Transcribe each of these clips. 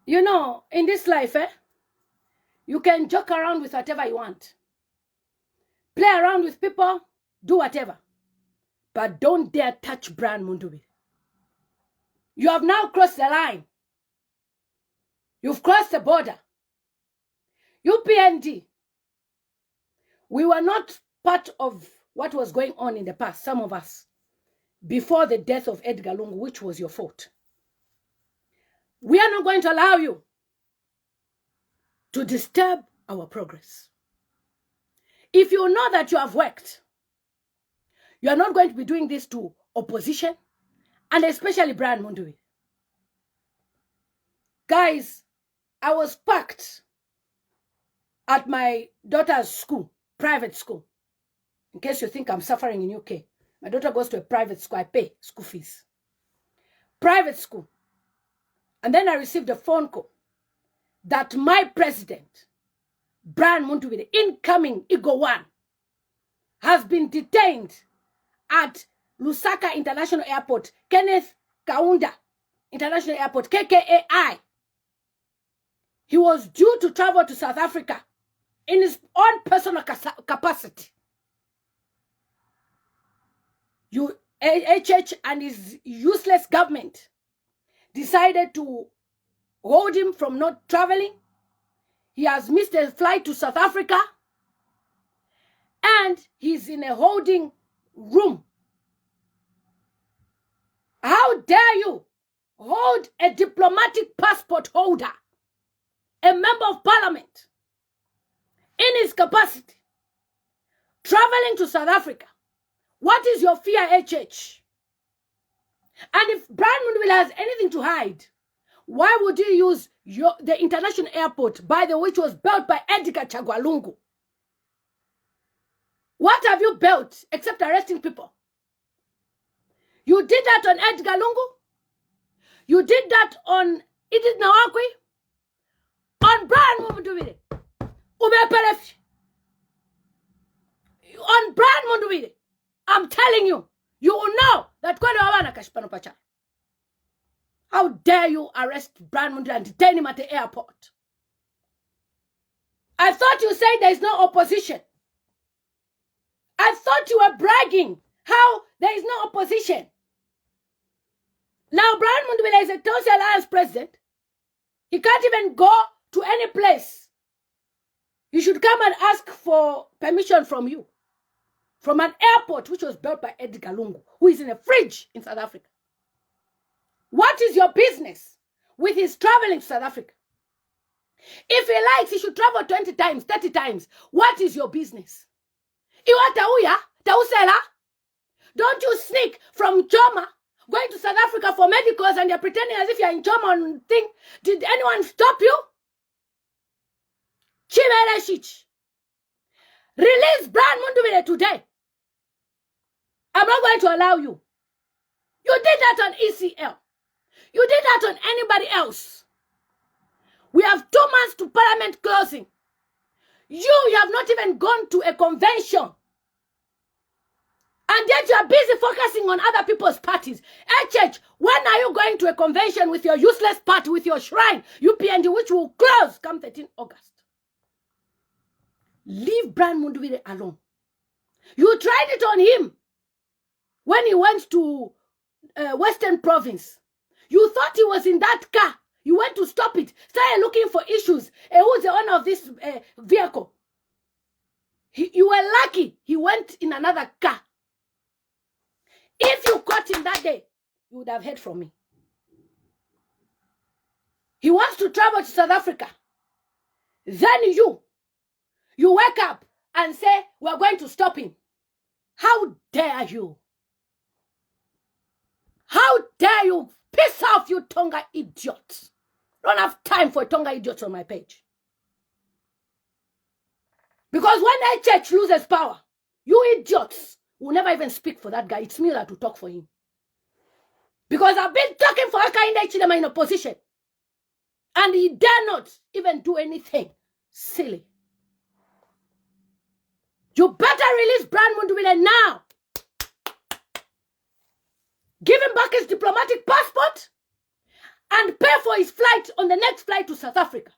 You know, in this life, you can joke around with whatever you want. Play around with people, do whatever. But don't dare touch Brian Mundubile. You have now crossed the line. You've crossed the border. UPND, we were not part of what was going on in the past, some of us, before the death of Edgar Lungu, which was your fault. We are not going to allow you to disturb our progress. If you know that you have worked, you are not going to be doing this to opposition, and especially Brian Mundubile. Guys, I was parked at my daughter's school, private school. In case you think I'm suffering in UK. My daughter goes to a private school. I pay school fees. Private school. And then I received a phone call that my president, Brian Mundubile, incoming Igor 1, has been detained at Lusaka International Airport, Kenneth Kaunda International Airport, KKAI. He was due to travel to South Africa in his own personal capacity. HH and his useless government decided to hold him from not traveling. He has missed a flight to South Africa, and he's in a holding room. How dare you hold a diplomatic passport holder, a member of parliament, in his capacity, traveling to South Africa? What is your fear, HH? And if Brian Mundubile has anything to hide, why would you use the international airport, by the way, which was built by Edgar Chagwa? What have you built except arresting people? You did that on Edgar Lungu. You did that on Edith Nawakwi. On Brian Mundubile. On Brian Mundubile. I'm telling you, you will know that how dare you arrest Brian Mundubile and detain him at the airport? I thought you said there is no opposition. I thought you were bragging how there is no opposition. Now Brian Mundubile is a Tosi Alliance president. He can't even go to any place. He should come and ask for permission from you. From an airport which was built by Edgar Lungu, who is in a fridge in South Africa. What is your business with his traveling to South Africa? If he likes, he should travel 20 times, 30 times. What is your business? Don't you sneak from Choma, going to South Africa for medicals, and you're pretending as if you're in Choma and thing? Did anyone stop you? Chimereshich. Release Brian Mundubile today. I'm not going to allow you. You did that on ECL. You did that on anybody else. We have 2 months to parliament closing. You have not even gone to a convention. And yet you are busy focusing on other people's parties. HH, when are you going to a convention with your useless party, with your shrine, UPND, which will close come 13 August? Leave Brian Mundubile alone. You tried it on him when he went to Western Province. You thought he was in that car. You went to stop it. Started looking for issues. Who's the owner of this vehicle? You were lucky he went in another car. If you caught him that day, you would have heard from me. He wants to travel to South Africa. Then you wake up and say, we're going to stop him. How dare you? How dare you? Piss off, you Tonga idiots. Don't have time for Tonga idiots on my page. Because when HH loses power, you idiots will never even speak for that guy. It's me that will talk for him. Because I've been talking for Hakainde Hichilema in opposition. And he dare not even do anything silly. You better release Brian Mundubile now. Give him back his diplomatic passport and pay for his flight on the next flight to South Africa.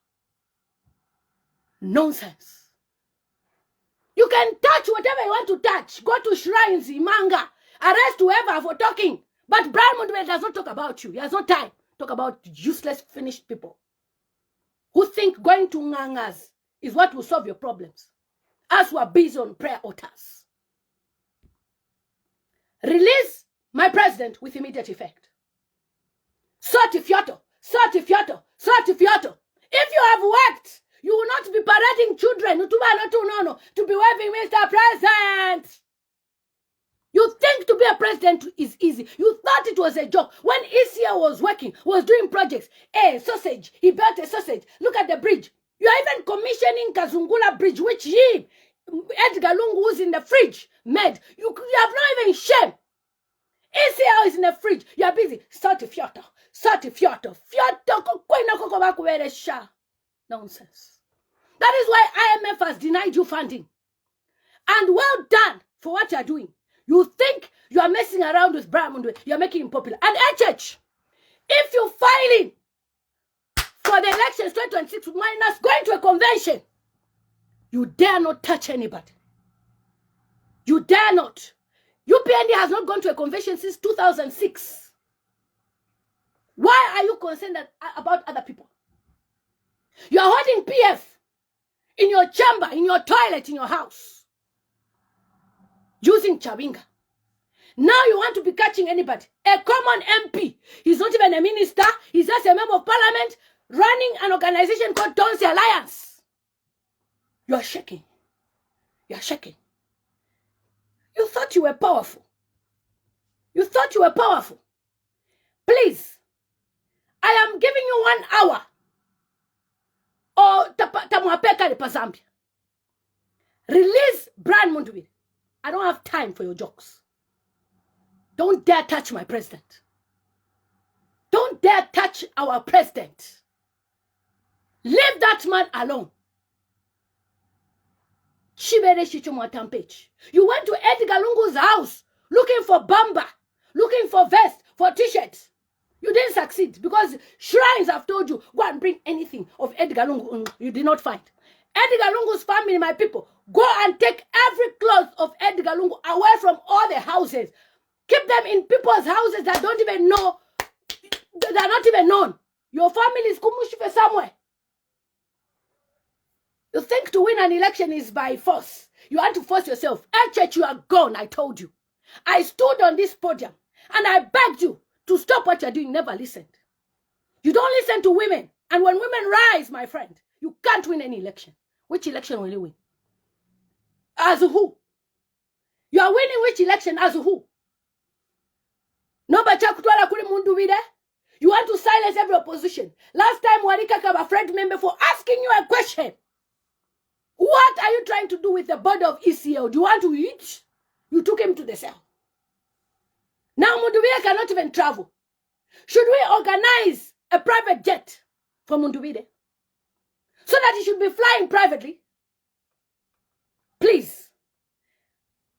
Nonsense. You can touch whatever you want to touch. Go to shrines, manga, arrest whoever for talking. But Brian Mundubile does not talk about you. He has no time to talk about useless, finished people who think going to ngangas is what will solve your problems. As we are busy on prayer altars. Release my president with immediate effect. Sorti fioto. If you have worked, you will not be parading children to be waving Mr. President. You think to be a president is easy. You thought it was a joke. When Kkia was doing projects, sausage, he built a sausage. Look at the bridge. You are even commissioning Kazungula Bridge, which he, Edgar Lungu, who's in the fridge, made. You have not even shame. Kkia is in the fridge. You are busy. Sorti fioto. Nonsense. That is why IMF has denied you funding. And well done for what you are doing. You think you are messing around with Brian Mundubile. You are making him popular. And HH, if you filing for the elections 2026 minus going to a convention, you dare not touch anybody. You dare not. UPND has not gone to a convention since 2006. Why are you concerned about other people? You are holding PF in your chamber, in your toilet, in your house, using Chabinga. Now you want to be catching anybody. A common MP. He's not even a minister. He's just a member of parliament running an organization called Tonsi Alliance. You are shaking. You are shaking. You thought you were powerful. You thought you were powerful. Please, I am giving you 1 hour. Or Tamuapeka de Pazambia. Release Brian Mundubile. I don't have time for your jokes. Don't dare touch my president. Don't dare touch our president. Leave that man alone. You went to Edgar Lungu's house looking for bamba, looking for vest, for t-shirts. You didn't succeed because shrines have told you, go and bring anything of Edgar Lungu. You did not find. Edgar Lungu's family, my people, go and take every cloth of Edgar Lungu away from all the houses. Keep them in people's houses that don't even know, that are not even known. Your family is kumushife somewhere. You think to win an election is by force. You want to force yourself. HH, you are gone, I told you. I stood on this podium and I begged you to stop what you're doing. Never listened. You don't listen to women. And when women rise, my friend, you can't win any election. Which election will you win? As who? You are winning which election? As who? No, but you want to silence every opposition. Last time, Warika came a friend member for asking you a question. What are you trying to do with the body of Kkia? Do you want to eat? You took him to the cell. Now Mundubile cannot even travel. Should we organize a private jet for Mundubile so that he should be flying privately? Please.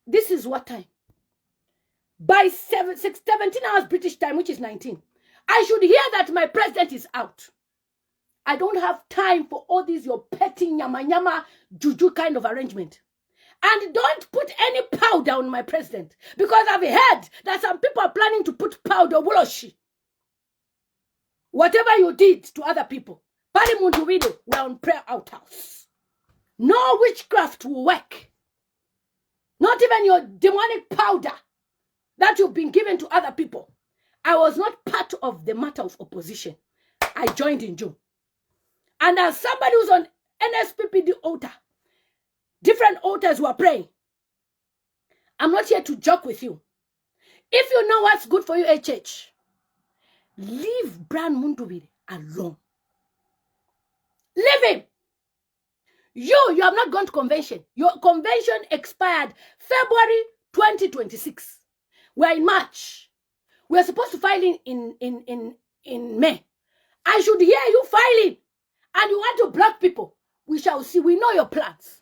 This is what time? By 17 hours British time, which is 19. I should hear that my president is out. I don't have time for all these your petty nyama juju kind of arrangement. And don't put any powder on my president. Because I've heard that some people are planning to put powder. Whatever you did to other people, Pali Mundubile, we're on prayer outhouse. No witchcraft will work. Not even your demonic powder that you've been given to other people. I was not part of the matter of opposition. I joined in June. And as somebody who's on NSPPD altar, different altars were praying. I'm not here to joke with you. If you know what's good for you, HH, leave Brian Mundubile alone. Leave him. You have not gone to convention. Your convention expired February 2026. We're in March. We're supposed to file in May. I should hear you filing. And you want to block people. We shall see. We know your plans.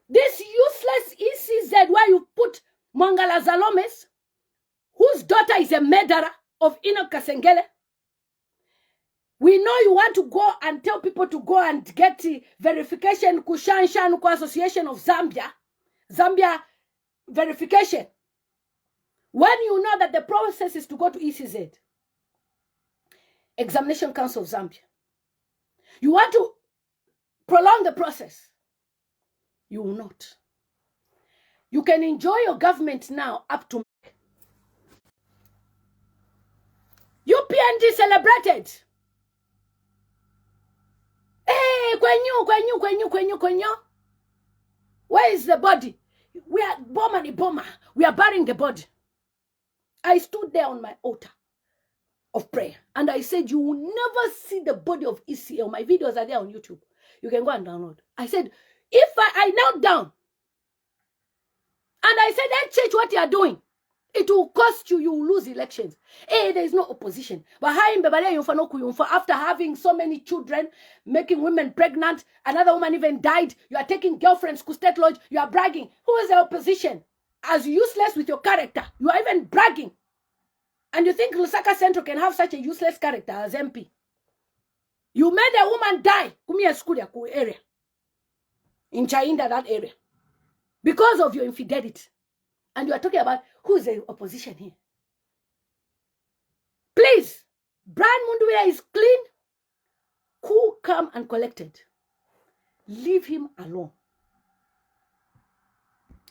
This useless ECZ where you put Mangala Zalomes, whose daughter is a murderer of Enoch Kasengele. We know you want to go and tell people to go and get the verification kushanshan Association of Zambia verification. When you know that the process is to go to ECZ, Examination Council of Zambia, you want to prolong the process, you will not. You can enjoy your government now up to UPND celebrated. Hey, kwenyu. Where is the body? We are bomber. We are burying the body. I stood there on my altar of prayer and I said, you will never see the body of ECL. My videos are there on YouTube. You can go and download. I said, if I knelt down and I said, that church, what you are doing, it will cost you, you will lose elections. Hey, there is no opposition. But after having so many children, making women pregnant, another woman even died, you are taking girlfriends to state lodge, you are bragging. Who is the opposition? As useless with your character, you are even bragging. And you think Lusaka Central can have such a useless character as MP? You made a woman die area in Chainda, that area, because of your infidelity. And you are talking about who is the opposition here. Please, Brian Mundubile is clean, cool, calm, and collected. Leave him alone.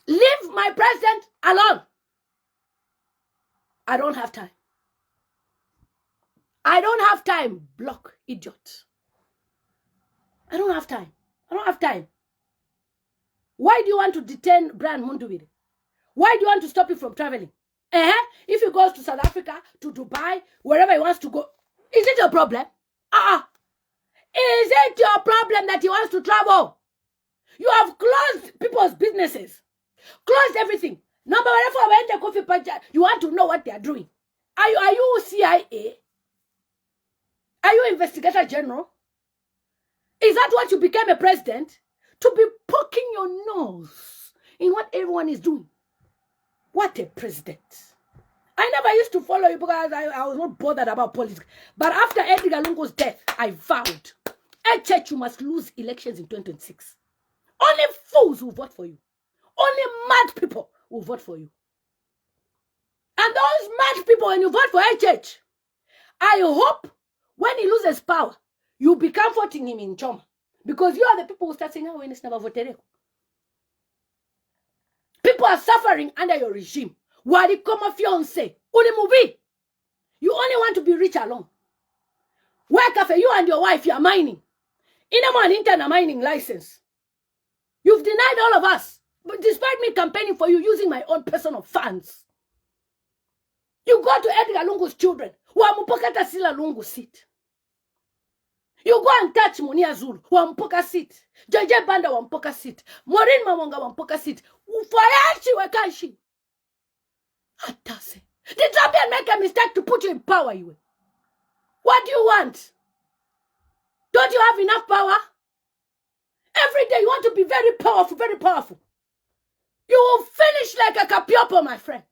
Leave my president alone. I don't have time. I don't have time, block, idiot. I don't have time. Why do you want to detain Brian Mundubile? Why do you want to stop him from traveling? If he goes to South Africa, to Dubai, wherever he wants to go, is it your problem? Is it your problem that he wants to travel? You have closed people's businesses. Closed everything. Number one, you want to know what they are doing. Are you CIA? Are you Investigator General? Is that what you became a president? To be poking your nose in what everyone is doing. What a president. I never used to follow you because I was not bothered about politics. But after Edgar Lungu's death, I vowed, you must lose elections in 2026. Only fools will vote for you. Only mad people will vote for you. And those mad people, when you vote for HH, I hope when he loses power, you'll be comforting him in Choma. Because you are the people who start saying, when it's never voted. People are suffering under your regime. Warikoma fiancé. Uni you only want to be rich alone. Where cafe, you and your wife, you are mining. An internal mining license. You've denied all of us. But despite me campaigning for you using my own personal funds. You go to Edgar Lungu's children. Wamupokata sila Lungu seat. You go and touch Munia Zulu. Wampoka seat. JJ Banda wampoka seat. Maureen Mamonga wampoka seat. Ufayashi wakashi. Atase. Did Zambian make a mistake to put you in power, you? What do you want? Don't you have enough power? Every day you want to be very powerful, very powerful. You will finish like a kapiopo, my friend.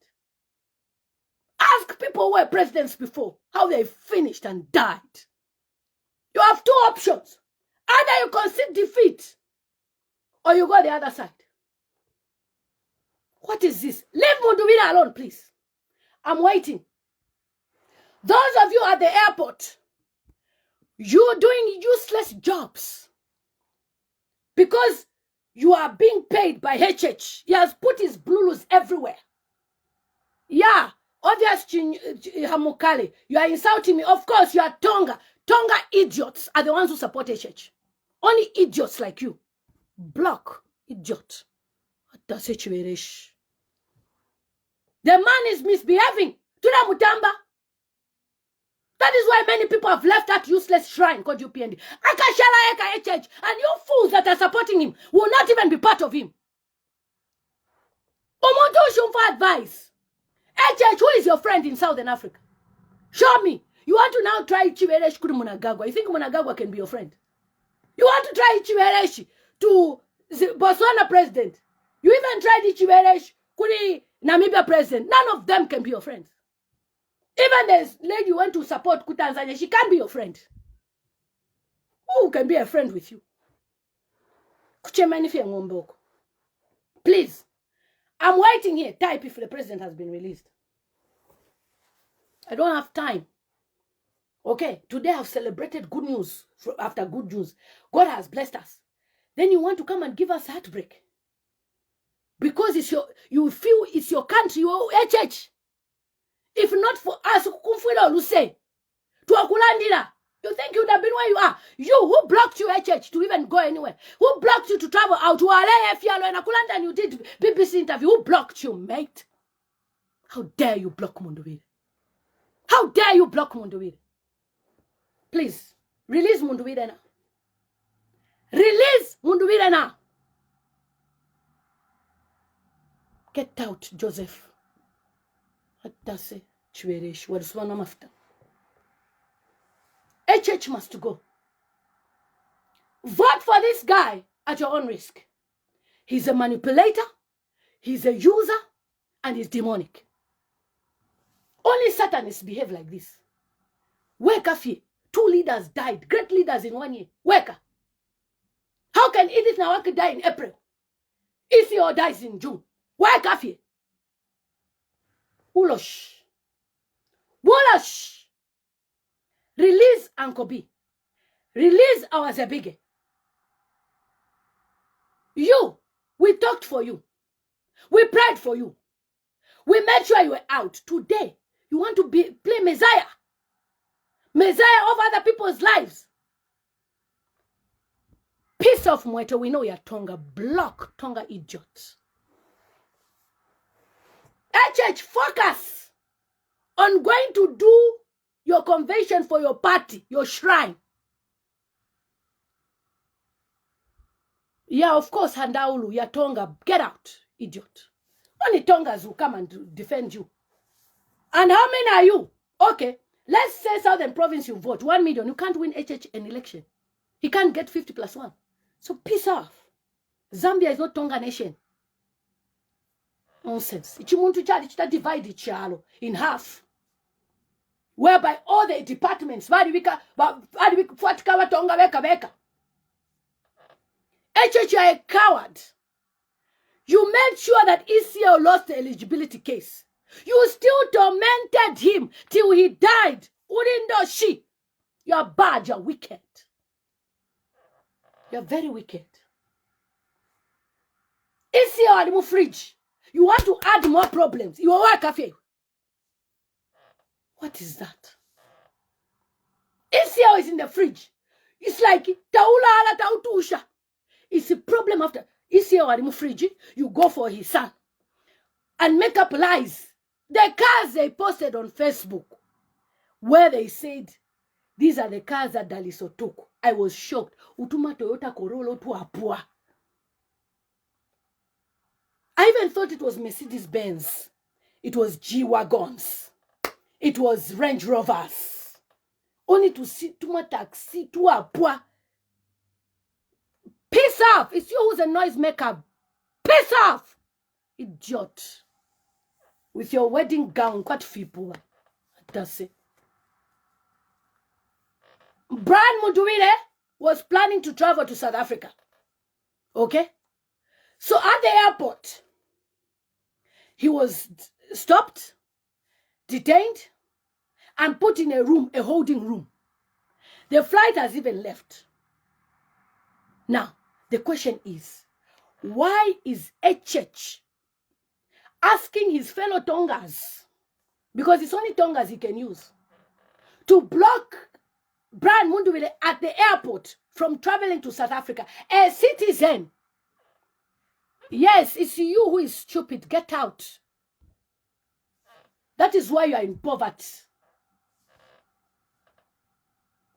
Ask people who were presidents before how they finished and died. You have two options. Either you concede defeat or you go the other side. What is this? Leave Mundubile alone, please. I'm waiting. Those of you at the airport, you're doing useless jobs because you are being paid by HH. He has put his blulus everywhere. Yeah, obvious Hamukali, you are insulting me. Of course, you are Tonga. Tonga idiots are the ones who support HH. Only idiots like you. Block, idiot. What does HH? The man is misbehaving. Tuna Mutamba. That is why many people have left that useless shrine called UPND. Akashala Eka HH. And you fools that are supporting him will not even be part of him. Omoto Shumfa advice. HH, who is your friend in Southern Africa? Show me. You want to now try Chiwereshi Kuri Munagagwa. You think Munagagwa can be your friend? You want to try Chiwereshi to Botswana president. You even tried Chiwereshi Kuri Namibia president. None of them can be your friends. Even this lady you went to support Kutanzania, she can't be your friend. Who can be a friend with you? Please. I'm waiting here. Type if the president has been released. I don't have time. Okay, today I've celebrated good news after good news. God has blessed us. Then you want to come and give us heartbreak. Because you feel it's your country, your HH. If not for us, you think you would have been where you are. You, who blocked you, HH, to even go anywhere? Who blocked you to travel out to LA, and you did BBC interview? Who blocked you, mate? How dare you block Mundubile? How dare you block Mundubile? Please, release Mundubile now. Release Mundubile now. Get out, Joseph. Atase chweresh waduswana mafuta. HH must go. Vote for this guy at your own risk. He's a manipulator, he's a user, and he's demonic. Only Satanists behave like this. Weka fie. 2 leaders died, great leaders in 1 year. Weka. How can Edith Nawaki die in April? Isio dies in June. Weka fie. Ulosh. Wolosh. Release Uncle B. Release our Zebige. You, we talked for you. We prayed for you. We made sure you were out. Today, you want to play Messiah. Messiah of other people's lives. Piece of Mweto, we know you're Tonga. Block Tonga idiots. HH, focus on going to do your convention for your party, your shrine. Yeah, of course, Handaulu, you're Tonga. Get out, idiot. Only Tongas will come and defend you. And how many are you? Okay, let's say Southern Province you vote. 1 million. You can't win HH an election. He can't get 50 plus 1. So peace off. Zambia is not Tonga nation. Nonsense. Ichimuntu chali chita divide ichalo in half. Whereby all the departments, HH, you are a coward. You made sure that ECL lost the eligibility case. You still tormented him till he died. Urindoshi. You're bad, you're wicked. You're very wicked. ECL alimu fridge. You want to add more problems. You are a cafe. What is that? ECL is in the fridge. It's like taula ala tautusha. It's a problem after ECL alimu fridge. You go for his son and make up lies. The cars they posted on Facebook where they said these are the cars that Daliso took. I was shocked. Utuma Toyota Corolla to Apua. I even thought it was Mercedes-Benz. It was G-Wagons. It was Range Rovers. Only to see Tuma taxi to Apua. Piss off. It's you who's a noisemaker. Piss off. Idiot. With your wedding gown, quite people. That's it. Brian Mundubile was planning to travel to South Africa. Okay? So at the airport, he was stopped, detained, and put in a room, a holding room. The flight has even left. Now, the question is, why is HH asking his fellow Tongas, because it's only Tongas he can use, to block Brian Mundubile at the airport from traveling to South Africa? A citizen. Yes, it's you who is stupid. Get out. That is why you are in poverty.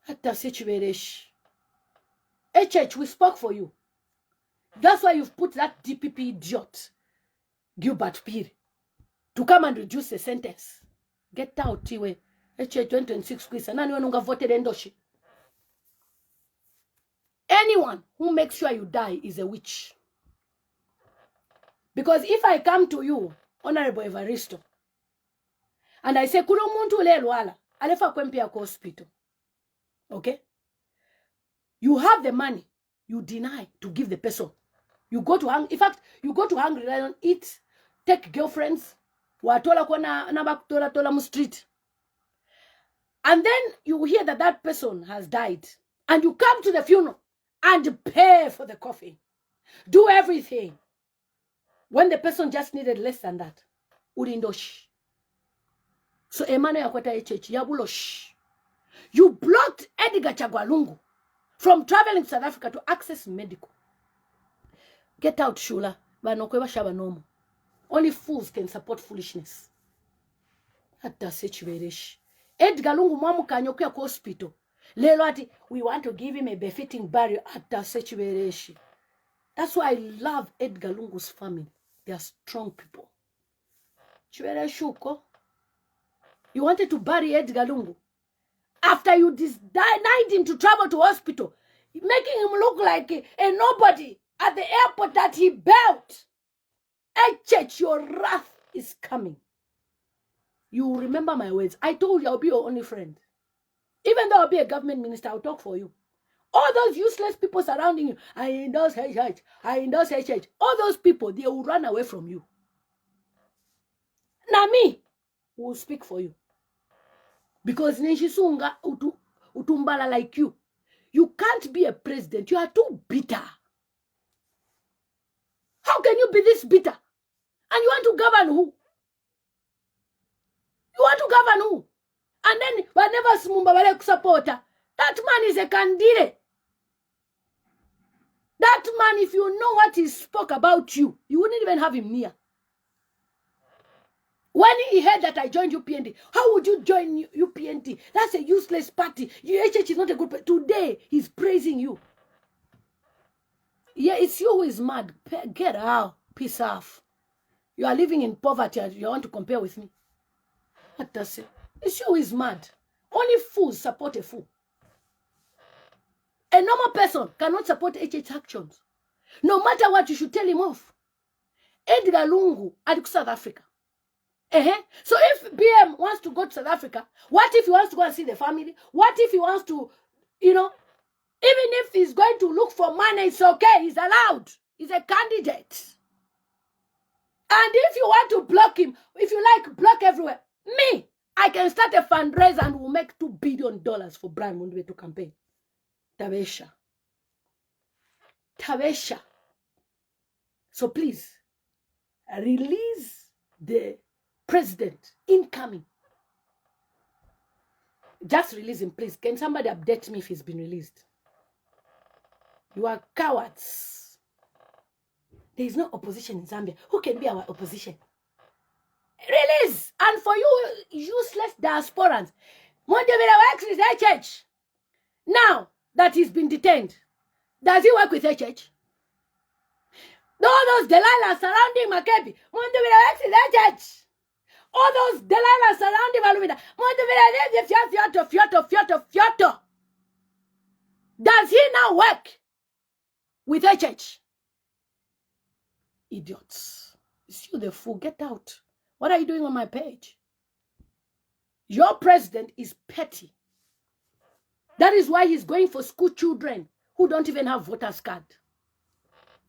HH, we spoke for you. That's why you've put that DPP idiot, Gilbert Piri, to come and reduce the sentence. Get out, Tiwe. HH 2026 quiz. Anyone who makes sure you die is a witch. Because if I come to you, Honorable Evaristo, and I say, Kulo muntu le lwala, alefa kwempia ko hospital. Okay? You have the money, you deny to give the person. You go to in fact, you go to Hungry Lion, eat, take girlfriends, watola kona naba tola mu street. And then you hear that that person has died. And you come to the funeral and pay for the coffin. Do everything. When the person just needed less than that. Urindosh. So Emmanuel Yakweta HH, Yabulosh. You blocked Edgar Chagwalungu from traveling to South Africa to access medical. Get out, Shula. Only fools can support foolishness. Hata sechivereshi. Edgar Lungu mwamu kanyokia kwa hospital. Lelo ati, we want to give him a befitting burial. Hata sechivereshi. That's why I love Edgar Lungu's family. They are strong people. Chivereshuko. You wanted to bury Edgar Lungu. After you denied him to travel to hospital, making him look like a nobody at the airport that he built. HH, your wrath is coming. You remember my words. I told you I'll be your only friend. Even though I'll be a government minister, I'll talk for you. All those useless people surrounding you, I endorse HH, I endorse HH. All those people, they will run away from you. Now me will speak for you. Because Nishisunga utumbala like you. You can't be a president. You are too bitter. How can you be this bitter? And you want to govern who? You want to govern who? And then whenever Smumbabale supporter, that man is a candidate. That man, if you know what he spoke about you, you wouldn't even have him near. When he heard that I joined UPND, how would you join UPND? That's a useless party. UHH is not a good party. Today, he's praising you. Yeah, it's you who is mad. Get out. Peace off. You are living in poverty and you want to compare with me. What does it? It's you who is mad. Only fools support a fool. A normal person cannot support HH actions. No matter what, you should tell him off. Edgar Lungu at South Africa. So if BM wants to go to South Africa, what if he wants to go and see the family? What if he wants to, even if he's going to look for money, it's okay. He's allowed. He's a candidate. And if you want to block him, if you like, block everywhere. Me, I can start a fundraiser and we'll make $2 billion for Brian Mundubile to campaign. Tabesha. So please, release the president incoming. Just release him, please. Can somebody update me if he's been released? You are cowards. There is no opposition in Zambia. Who can be our opposition? Release! And for you useless diasporans, Mundubile works with HH. Now that he's been detained, does he work with HH? All those Delilah surrounding Makebi, Mundubile works with HH. All those Delilah surrounding Malumina, Mundubile, Fioto. Does he now work with HH? Idiots. It's you the fool. Get out. What are you doing on my page? Your president is petty. That is why he's going for school children who don't even have voter's card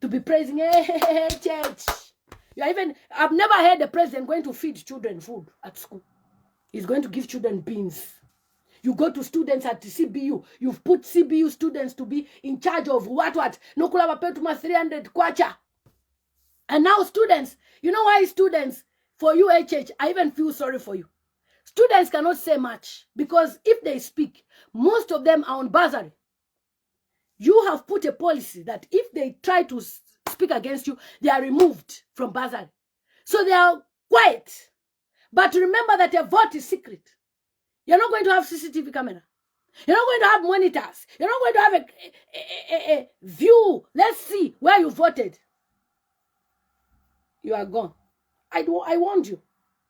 to be praising church. I've never heard the president going to feed children food at school. He's going to give children beans. You go to students at the CBU. You've put CBU students to be in charge of what? Nokula Wapetuma 300 kwacha. And now students, you know why students, for you HH, I even feel sorry for you. Students cannot say much because if they speak, most of them are on bursary. You have put a policy that if they try to speak against you, they are removed from bursary. So they are quiet. But remember that a vote is secret. You're not going to have CCTV camera. You're not going to have monitors. You're not going to have a view. Let's see where you voted. You are gone. I warned you.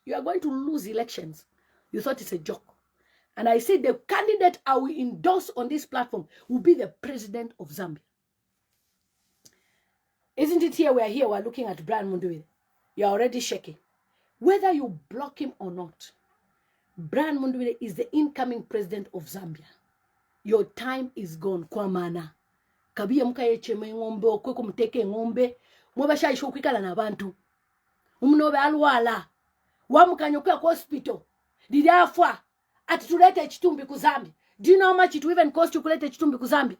You are going to lose elections. You thought it's a joke. And I said the candidate I will endorse on this platform will be the president of Zambia. Isn't it here? We're looking at Brian Mundubile. You're already shaking. Whether you block him or not, Brian Mundubile is the incoming president of Zambia. your time is gone. Kwa mana kabiye mukayecheme ngombe okwe kumteke ngombe mwabashayisha okwikala nabantu umnobe alwala wamukanyokya ku hospital liliafwa ati tulete ekitumbi ku Zambia. Do you know how much it will even cost you kulete ekitumbi ku Zambia?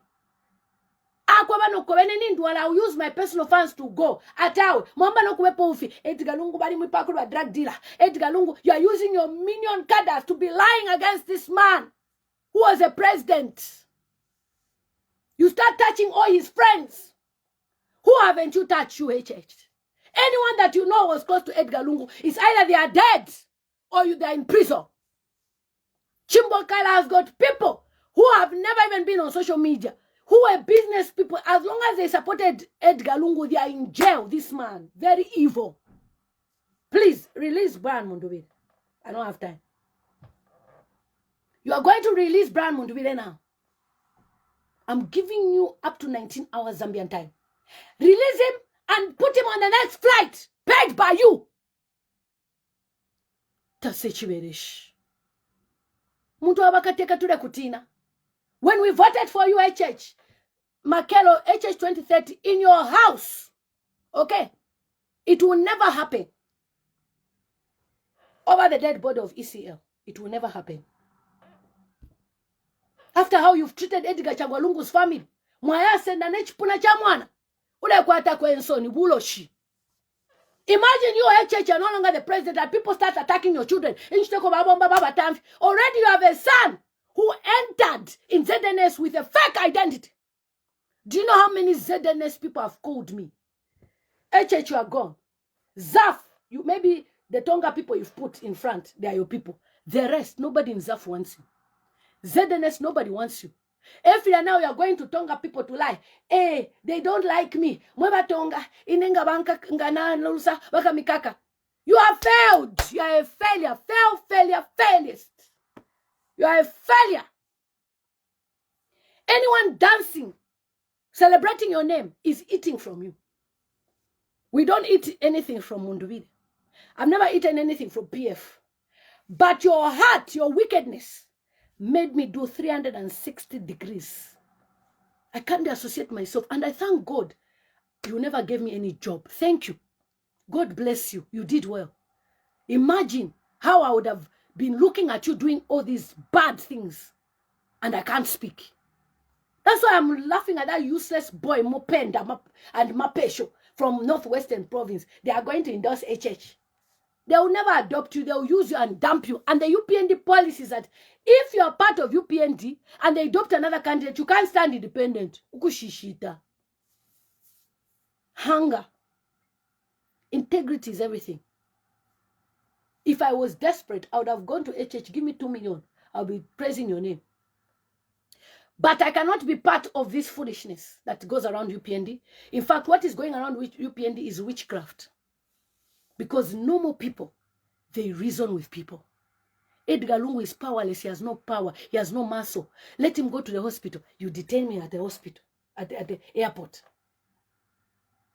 Akwa bano kobene nindwala, I'll use my personal funds to go. Atawe mwamba no kuwepo ufi Edgar Lungu bali mwipakulu wa drug dealer. Edgar Lungu, you are using your minion cadres to be lying against this man who was a president. You start touching all his friends. Who haven't you touched, you HH? Anyone that you know was close to Edgar Lungu is either they are dead or they are in prison. Chimbo Kaila has got people who have never even been on social media, who were business people. As long as they supported Edgar Lungu, they are in jail. This man, very evil. Please, release Brian Mundubile. I don't have time. You are going to release Brian Mundubile now. I'm giving you up to 19 hours Zambian time. Release him and put him on the next flight, paid by you. Tasechiberish. Muntu abakateka tule kutina. When we voted for you, HH, Makelo, HH 2030, in your house, okay, it will never happen. Over the dead body of ECL, it will never happen. After how you've treated Edgar Chagwalungu's family, mwaya senda nechipuna cha mwana, ule kwata kwensoni, buloshi. Imagine you, HH, are no longer the president, and people start attacking your children. Already you have a son who entered in ZNS with a fake identity. Do you know how many ZNS people have called me? HH, you are gone. Zaf, you maybe the Tonga people you've put in front, they are your people. The rest, nobody in Zaf wants you. ZNS, nobody wants you. If you are now, you are going to Tonga people to lie. Hey, they don't like me. Mweba Tonga, inenga banka ngana lusa baka mikaka. You have failed. You are a failure. Failist. You are a failure. Anyone dancing, celebrating your name is eating from you. We don't eat anything from Mundubile. I've never eaten anything from PF. But your heart, your wickedness, made me do 360 degrees. I can't associate myself. And I thank God you never gave me any job. Thank you. God bless you. You did well. Imagine how I would have been looking at you doing all these bad things. And I can't speak. That's why I'm laughing at that useless boy, Mopenda and Mapesho from Northwestern Province. They are going to endorse HH. They will never adopt you. They will use you and dump you. And the UPND policy is that if you are part of UPND and they adopt another candidate, you can't stand independent. Ukushishita. Hunger. Integrity is everything. If I was desperate, I would have gone to HH. Give me 2 million. I'll be praising your name. But I cannot be part of this foolishness that goes around UPND. In fact, what is going around with UPND is witchcraft. Because normal people, they reason with people. Edgar Lungu is powerless. He has no power. He has no muscle. Let him go to the hospital. You detain me at the hospital, at the airport.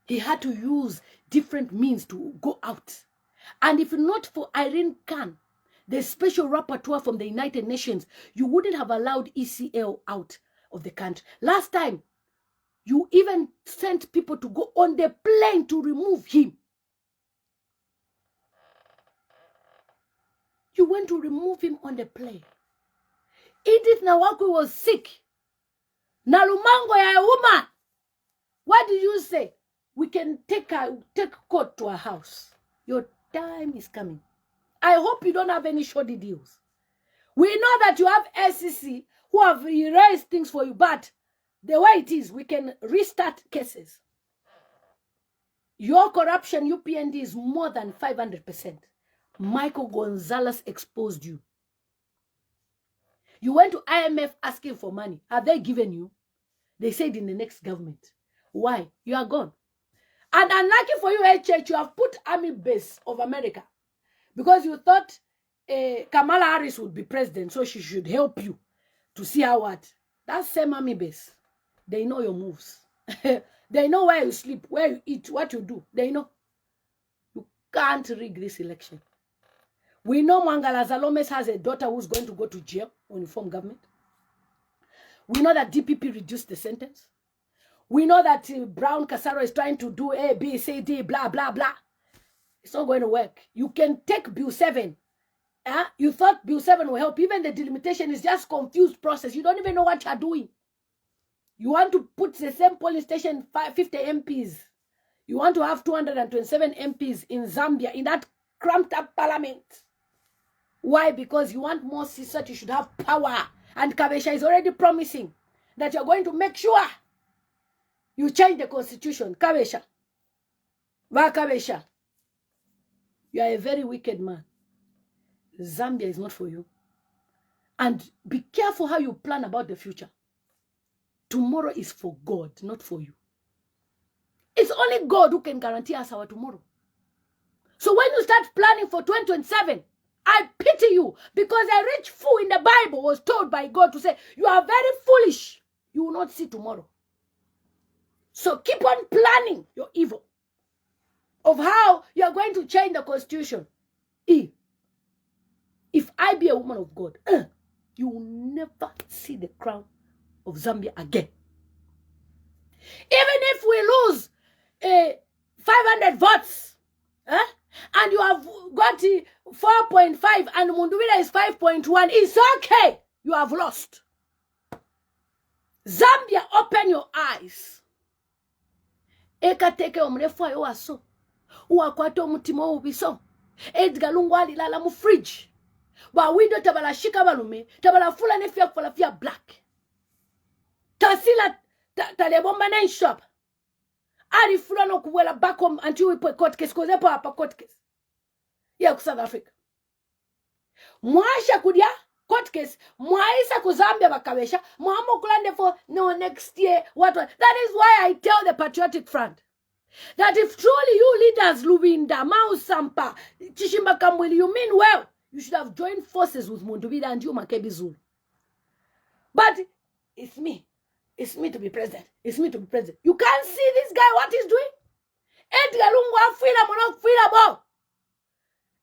He had to use different means to go out. And if not for Irene Khan, the special rapporteur from the United Nations, you wouldn't have allowed ECL out of the country. Last time, you even sent people to go on the plane to remove him. You went to remove him on the plane. Edith Nawakwe was sick. Nalumango ya woman. What did you say? We can take court to our house. Your time is coming. I hope you don't have any shoddy deals. We know that you have SEC who have erased things for you, but the way it is, we can restart cases. Your corruption, UPND, is more than 500%. Michael Gonzalez exposed you. You went to IMF asking for money. Have they given you? They said in the next government. Why? You are gone. And unlucky for you, HH, you have put army base of America because you thought Kamala Harris would be president, so she should help you to see how what. That same army base, they know your moves. They know where you sleep, where you eat, what you do. They know. You can't rig this election. We know Mangala Zalomes has a daughter who's going to go to jail when you form government. We know that DPP reduced the sentence. We know that Brown Casaro is trying to do A, B, C, D, blah, blah, blah. It's not going to work. You can take Bill 7. You thought Bill 7 will help. Even the delimitation is just confused process. You don't even know what you're doing. You want to put the same polling station 50 MPs. You want to have 227 MPs in Zambia, in that cramped up parliament. Why? Because you want more seats so that you should have power. And Kabesha is already promising that you're going to make sure you change the constitution. Kabesha. Kabesha. You are a very wicked man. Zambia is not for you. And be careful how you plan about the future. Tomorrow is for God, not for you. It's only God who can guarantee us our tomorrow. So when you start planning for 2027, I pity you, because a rich fool in the Bible was told by God to say, you are very foolish. You will not see tomorrow. So keep on planning your evil of how you are going to change the constitution. If I be a woman of God, you will never see the crown of Zambia again. Even if we lose 500 votes, and you have got 4.5 and Mundubile is 5.1, it's okay. You have lost. Zambia, open your eyes. Eka teke omrefu ayo aso. Uwakwate omutimo ubiso. Edgar Lungu alilala mu fridge. Ba wido tabala shika balume. Tabala fula nefia kufala fia black. Tasila talebomba na shop. Ari fula no kuwela back home until we put court case. Koze pa hapa court case. Ya ku South Africa. Mwasha kudia court case. Mwaisa ku Zambia bakabesha. Mwamo kulande for no next year. What? That is why I tell the Patriotic Front that if truly you leaders Lubinda, Mau Sampa, Chishimba Kamwili, you mean well, you should have joined forces with Mundubile and you Makebi Zulu. But it's me. It's me to be president. It's me to be president. You can't see this guy, what he's doing? Edgar Lungu afila monok fila bo.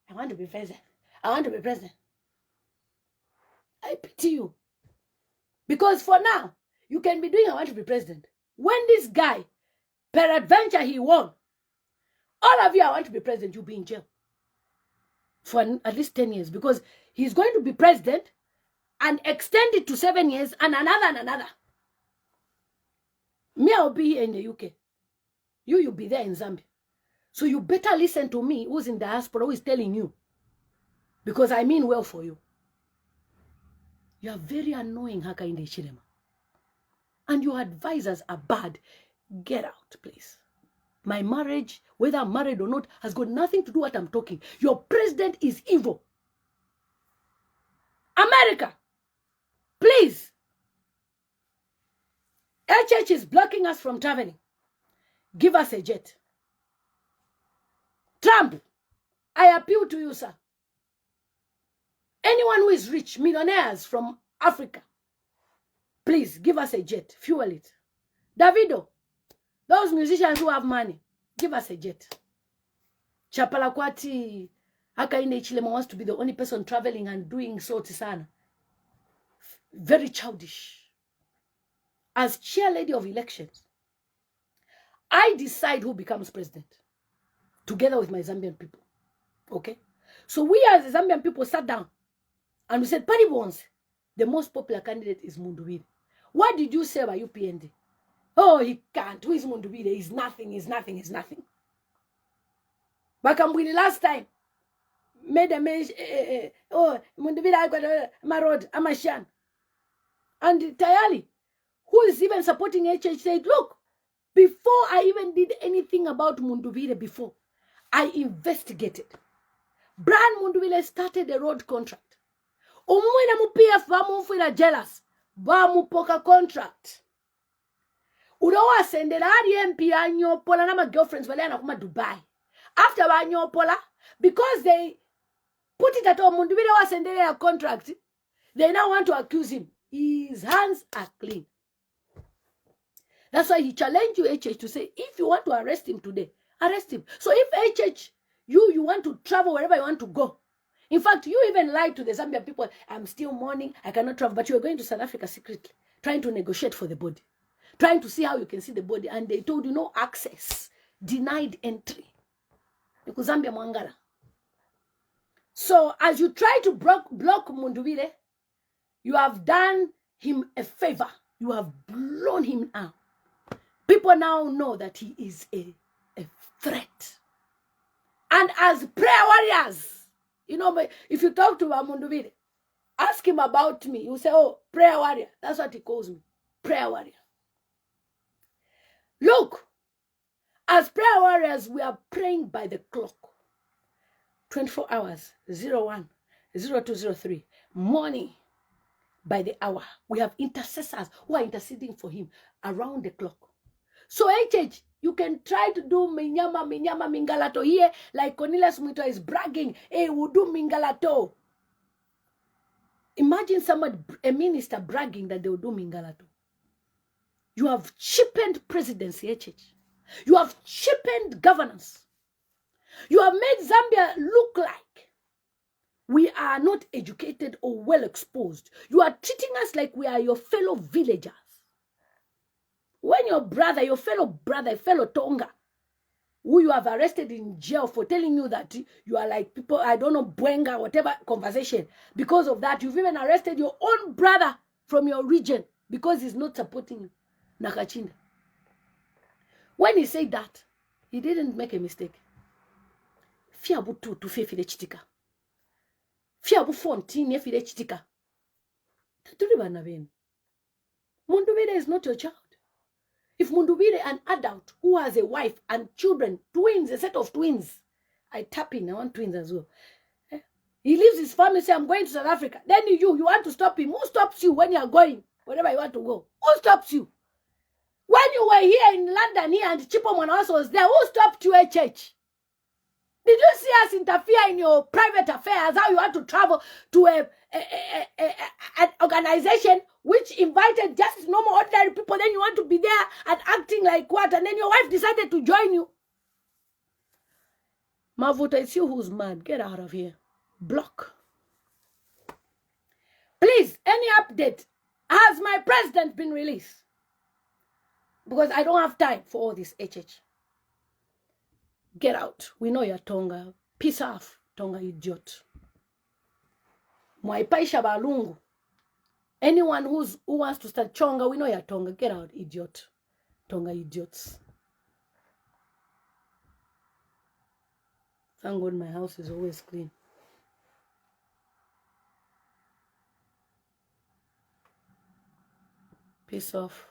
I want to be president. I want to be president. I pity you. Because for now, you can be doing I want to be president. When this guy, peradventure he won, all of you I want to be president, you'll be in jail. For at least 10 years. Because he's going to be president and extend it to 7 years and another and another. Me, I'll be here in the UK. You'll be there in Zambia. So you better listen to me, who's in diaspora, who is telling you. Because I mean well for you. You are very annoying, Hakainde Hichilema. And your advisors are bad. Get out, please. My marriage, whether I'm married or not, has got nothing to do with what I'm talking. Your president is evil. America, please. HH is blocking us from traveling. Give us a jet. Trump, I appeal to you, sir. Anyone who is rich, millionaires from Africa, please give us a jet. Fuel it. Davido, those musicians who have money, give us a jet. Chapalakwati, Hakainde Hichilema wants to be the only person traveling and doing so tisana. Very childish. As chair lady of elections, I decide who becomes president together with my Zambian people. Okay? So we as the Zambian people sat down and we said, Paddy Bones, the most popular candidate is Mundubile. What did you say about UPND? Oh, he can't. Who is Mundubile? He's nothing, he's nothing, he's nothing. Bakambwili last time made a mention, Mundubile, I got my road, Amashan. And Tayali, who is even supporting HH, said, look, before I even did anything about Mundubile before, I investigated. Brian Mundubile started a road contract. Umwina mu PF bamufira jealous. Bamupoka contract. Udawa sendela hadi MP anyopola na ma girlfriends wale anakuma Dubai. After banyopola, because they put it at all, Mundubile wa sendela a contract, they now want to accuse him. His hands are clean. That's why he challenged you, HH, to say, if you want to arrest him today, arrest him. So if HH, you want to travel wherever you want to go. In fact, you even lied to the Zambian people, I'm still mourning, I cannot travel, but you are going to South Africa secretly trying to negotiate for the body, trying to see how you can see the body, and they told you no access, denied entry. Zambia Mwangala. So as you try to block Mundubile, you have done him a favor. You have blown him out. People now know that he is a threat. And as prayer warriors, you know, if you talk to Mundubile, ask him about me, you say, oh, prayer warrior. That's what he calls me, prayer warrior. Look, as prayer warriors, we are praying by the clock. 24 hours, 01, 0203, morning, by the hour. We have intercessors who are interceding for him around the clock. So HH, you can try to do minyama mingalato here, like Cornelius Muito is bragging, hey, we'll do mingalato. Imagine somebody, a minister, bragging that they will do mingalato. You have cheapened presidency, HH. You have cheapened governance. You have made Zambia look like we are not educated or well exposed. You are treating us like we are your fellow villagers. When your brother, your fellow Tonga, who you have arrested in jail for telling you that you are like people, I don't know, Bwenga, whatever conversation. Because of that, you've even arrested your own brother from your region because he's not supporting you. Nakachinda. When he said that, he didn't make a mistake. Fiabu tu fefile chitika. Fiabu fontine file chitika. Taturiba ben. Mundubile is not your child. If Mundubile, an adult who has a wife and children, twins, a set of twins, I tap in, I want twins as well. He leaves his family, say, I'm going to South Africa. Then you want to stop him. Who stops you when you are going? Wherever you want to go. Who stops you? When you were here in London here and Chipo Manawas was there, who stopped you at church? Did you see us interfere in your private affairs? How you had to travel to an organization which invited just normal ordinary people, then you want to be there and acting like what? And then your wife decided to join you. Mavuta, it's you who's mad. Get out of here. Block. Please, any update? Has my president been released? Because I don't have time for all this HH. Get out. We know you're Tonga. Peace off, Tonga idiot. Mwaipaisha balungu. Anyone who wants to start Chonga, we know you're Tonga. Get out, idiot. Tonga idiots. Thank God my house is always clean. Peace off.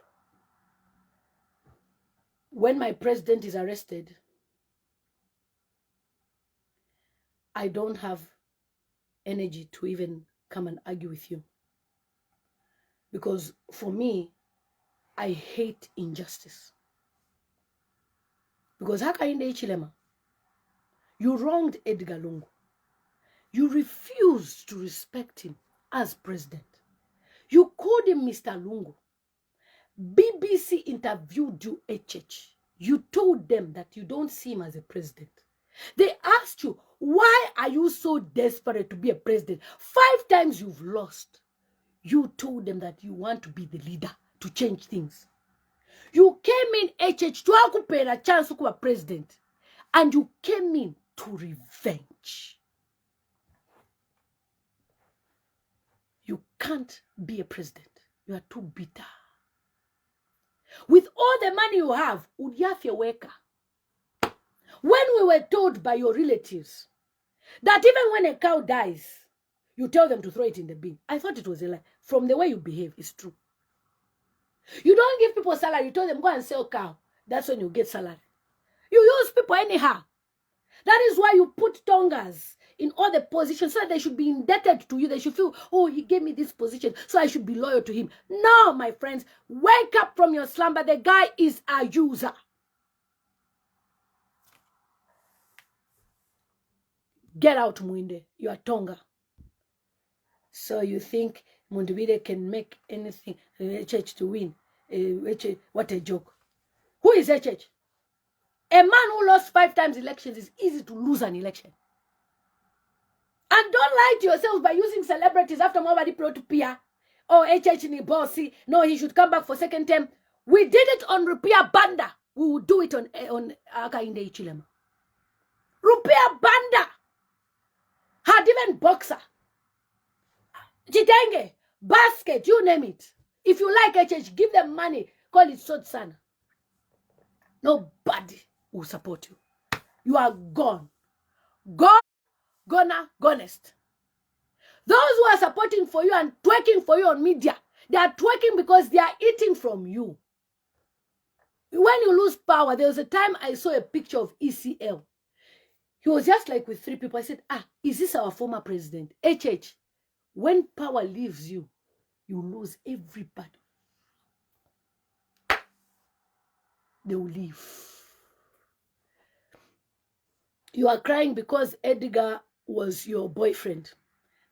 When my president is arrested, I don't have energy to even come and argue with you. Because for me, I hate injustice. Because Hakainde Hichilema, you wronged Edgar Lungu. You refused to respect him as president. You called him Mr. Lungu. BBC interviewed you, HH. You told them that you don't see him as a president. They asked you, why are you so desperate to be a president? 5 times you've lost. You told them that you want to be the leader to change things. You came in, HH, to occupy a chance to be president. And you came in to revenge. You can't be a president. You are too bitter. With all the money you have, Udiafia when we were told by your relatives that even when a cow dies, you tell them to throw it in the bin, I thought it was a lie. From the way you behave, it's true. You don't give people salary. You tell them, go and sell cow. That's when you get salary. You use people anyhow. That is why you put Tongas in all the positions so that they should be indebted to you. They should feel, oh, he gave me this position, so I should be loyal to him. No, my friends, wake up from your slumber. The guy is a user. Get out, Mwinde. You are Tonga. So you think Mundubile can make anything, HH to win? What a joke. Who is HH? A man who lost 5 times elections is easy to lose an election. And don't lie to yourselves by using celebrities after nobody brought to Pia. oh, HH ni bossy, no, he should come back for second term. We did it on Rupia Banda. We will do it on Hakainde Hichilema. Rupia Banda had even boxer. Chitenge, basket, you name it. If you like HH, give them money. Call it Sotsana. Nobody will support you. You are gone. Gone, gonest. Those who are supporting for you and twerking for you on media, they are twerking because they are eating from you. When you lose power, there was a time I saw a picture of ECL. He was just like with 3 people. I said, is this our former president? HH, when power leaves you, you lose everybody. They will leave. You are crying because Edgar was your boyfriend.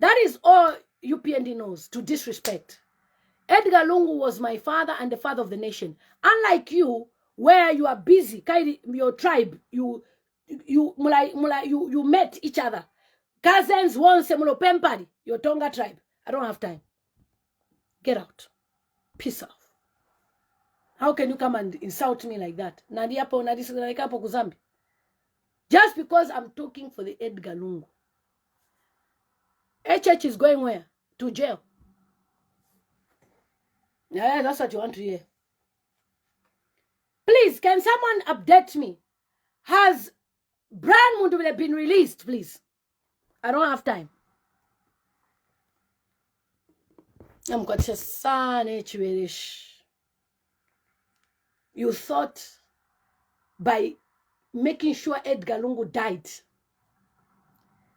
That is all UPND knows, to disrespect. Edgar Lungu was my father and the father of the nation. Unlike you, where you are busy, your tribe, you met each other. Cousins once, Pempari, your Tonga tribe. I don't have time. Get out. Peace off. How can you come and insult me like that? Just because I'm talking for the Edgar Lungu. HH is going where? To jail. Yeah, that's what you want to hear. Please, can someone update me? Has Brian Mundubile been released, please? I don't have time. I'm got a son. You thought by making sure Edgar Lungu died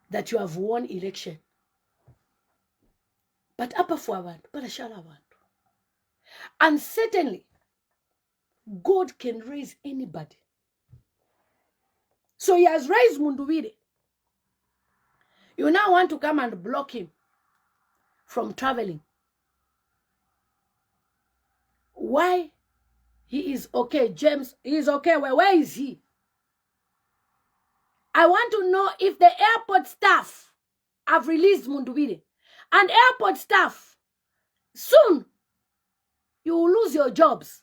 that you have won election. But upper forward, but I shall have. And certainly, God can raise anybody. So he has raised Mundubile. You now want to come and block him from traveling. Why? He is okay. James, he is okay. Where is he? I want to know if the airport staff have released Mundubile. And airport staff, soon, you will lose your jobs.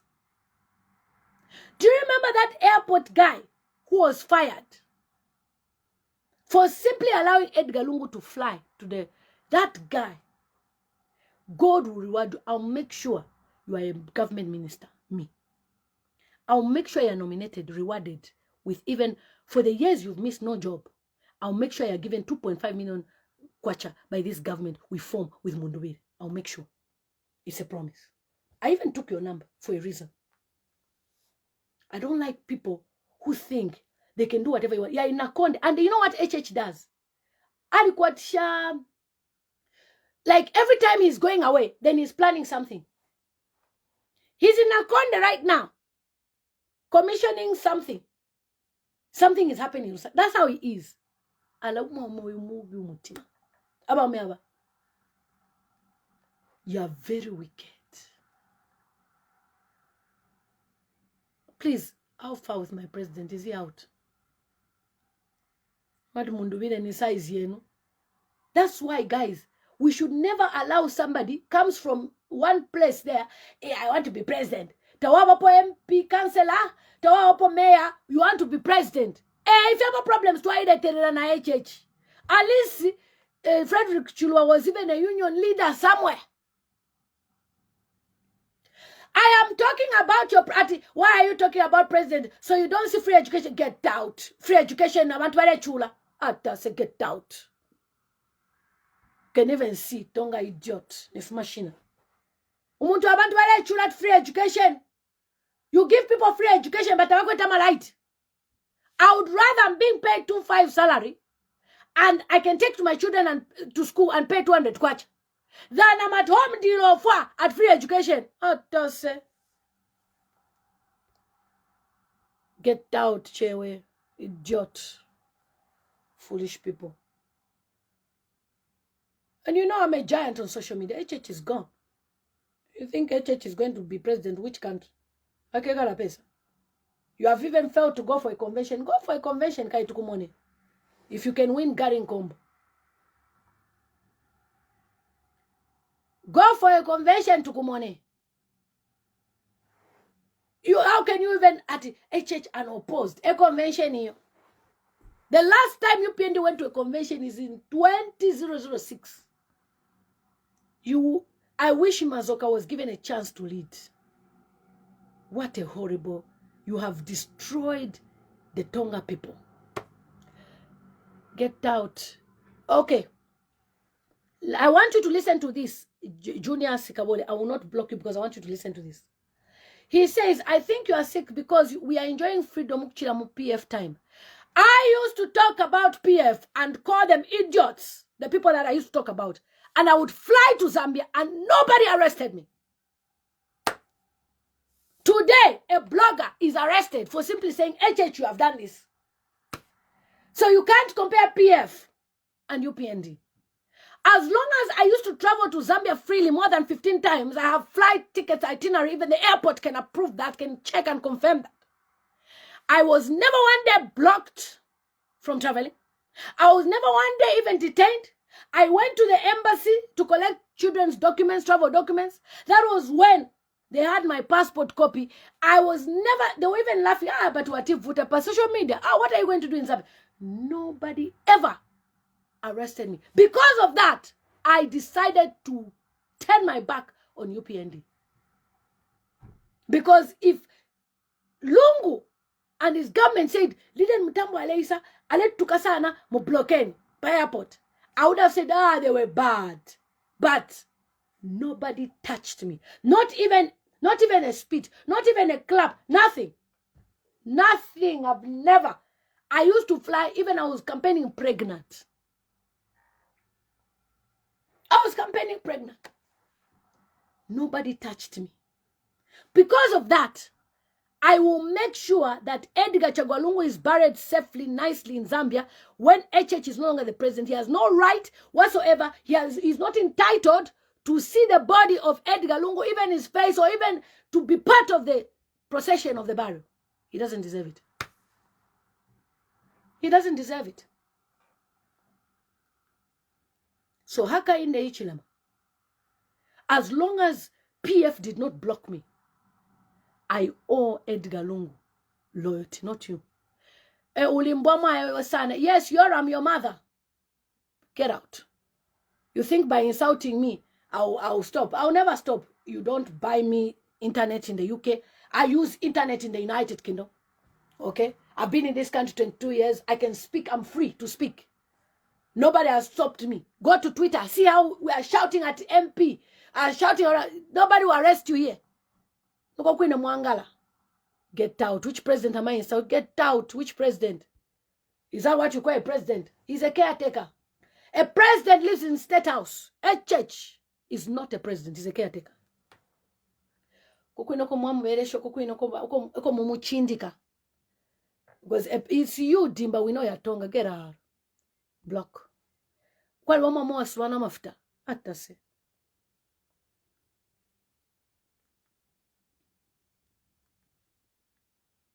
Do you remember that airport guy who was fired for simply allowing Edgar Lungu to fly to that guy? God will reward you. I'll make sure you are a government minister. Me. I'll make sure you're nominated, rewarded with even for the years you've missed no job. I'll make sure you're given 2.5 million kwacha by this government we form with Mundubile. I'll make sure. It's a promise. I even took your number for a reason. I don't like people who think they can do whatever you want. Yeah, in Hakainde. And you know what HH does? Like every time he's going away, then he's planning something. He's in Hakainde right now, commissioning something. Something is happening. That's how he is. You are very wicked. Please, how far with my president? Is he out? That's why, guys, we should never allow somebody comes from one place there. Hey, I want to be president. Tawapo MP, councillor, Tawapo mayor, you want to be president. If you have problems, try that na HH. At least Frederick Chulwa was even a union leader somewhere. I am talking about your party. Why are you talking about president? So you don't see free education? Get out. Free education, I want to chula. Ata say get out. Can even see Tonga idiot. If machine. Umuntu abantu wale chula free education. You give people free education, but I go light. I would rather being paid 2.5 salary, and I can take to my children and to school and pay 200 kwacha. Then I'm at home deal for at free education. Get out, Chewe. Idiot. Foolish people. And you know I'm a giant on social media. HH is gone. You think HH is going to be president? Which country? Okay, got a pesa. You have even failed to go for a convention. Go for a convention, Kai Tukumone. If you can win Garin Combo. Go for a convention to Kumone. How can you even at HH unopposed? A convention here. The last time UPND went to a convention is in 2006. I wish Mazoka was given a chance to lead. What a horrible, you have destroyed the Tonga people. Get out. Okay. I want you to listen to this, Junior Sikabole. I will not block you because I want you to listen to this. He says, I think you are sick because we are enjoying freedom PF time. I used to talk about PF and call them idiots, the people that I used to talk about. And I would fly to Zambia and nobody arrested me. Today, a blogger is arrested for simply saying, HH, you have done this. So you can't compare PF and UPND. As long as I used to travel to Zambia freely more than 15 times, I have flight tickets, itinerary, even the airport can approve that, can check and confirm that. I was never one day blocked from traveling. I was never one day even detained. I went to the embassy to collect children's documents, travel documents. That was when they had my passport copy. I was never, they were even laughing, but what if Vuta per social media? What are you going to do in Zambia? Nobody ever arrested me. Because of that, I decided to turn my back on UPND. Because if Lungu and his government said, Liden Mutambo Aleisa, Ale Tukasana, mo blockeni by airport, I would have said, they were bad. But nobody touched me. Not even a spit, not even a clap, nothing. Nothing. I've never. I used to fly, even I was campaigning pregnant. I was campaigning pregnant. Nobody touched me. Because of that, I will make sure that Edgar Chagwa Lungu is buried safely, nicely in Zambia. When HH is no longer the president, he has no right whatsoever. He's not entitled to see the body of Edgar Lungu, even his face, or even to be part of the procession of the burial. He doesn't deserve it. He doesn't deserve it. So Hakainde Hichilema, as long as PF did not block me, I owe Edgar Lungu loyalty, not you. Yes, I'm your mother. Get out. You think by insulting me, I'll stop. I'll never stop. You don't buy me internet in the UK. I use internet in the United Kingdom. Okay? I've been in this country 22 years. I can speak. I'm free to speak. Nobody has stopped me. Go to Twitter. See how we are shouting at MP. Shouting around. Nobody will arrest you here. Get out. Which president am I insulting? Get out. Which president? Is that what you call a president? He's a caretaker. A president lives in State House. A church is not a president. He's a caretaker. Because it's you, Dimba. We know your tongue. Get out. Block. Kwa wama mwa swana mafuta. Atase.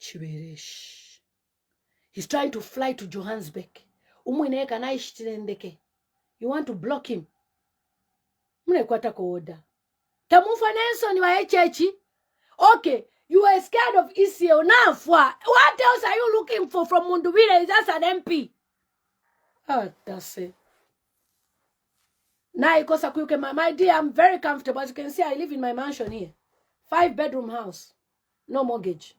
Chiberesh. He's trying to fly to Johannesburg. You want to block him? Okay, you are scared of ECO. Now, what else are you looking for from Mundubile? Is just an MP. That's it. Now, my dear, I'm very comfortable. As you can see, I live in my mansion here. 5-bedroom house. No mortgage.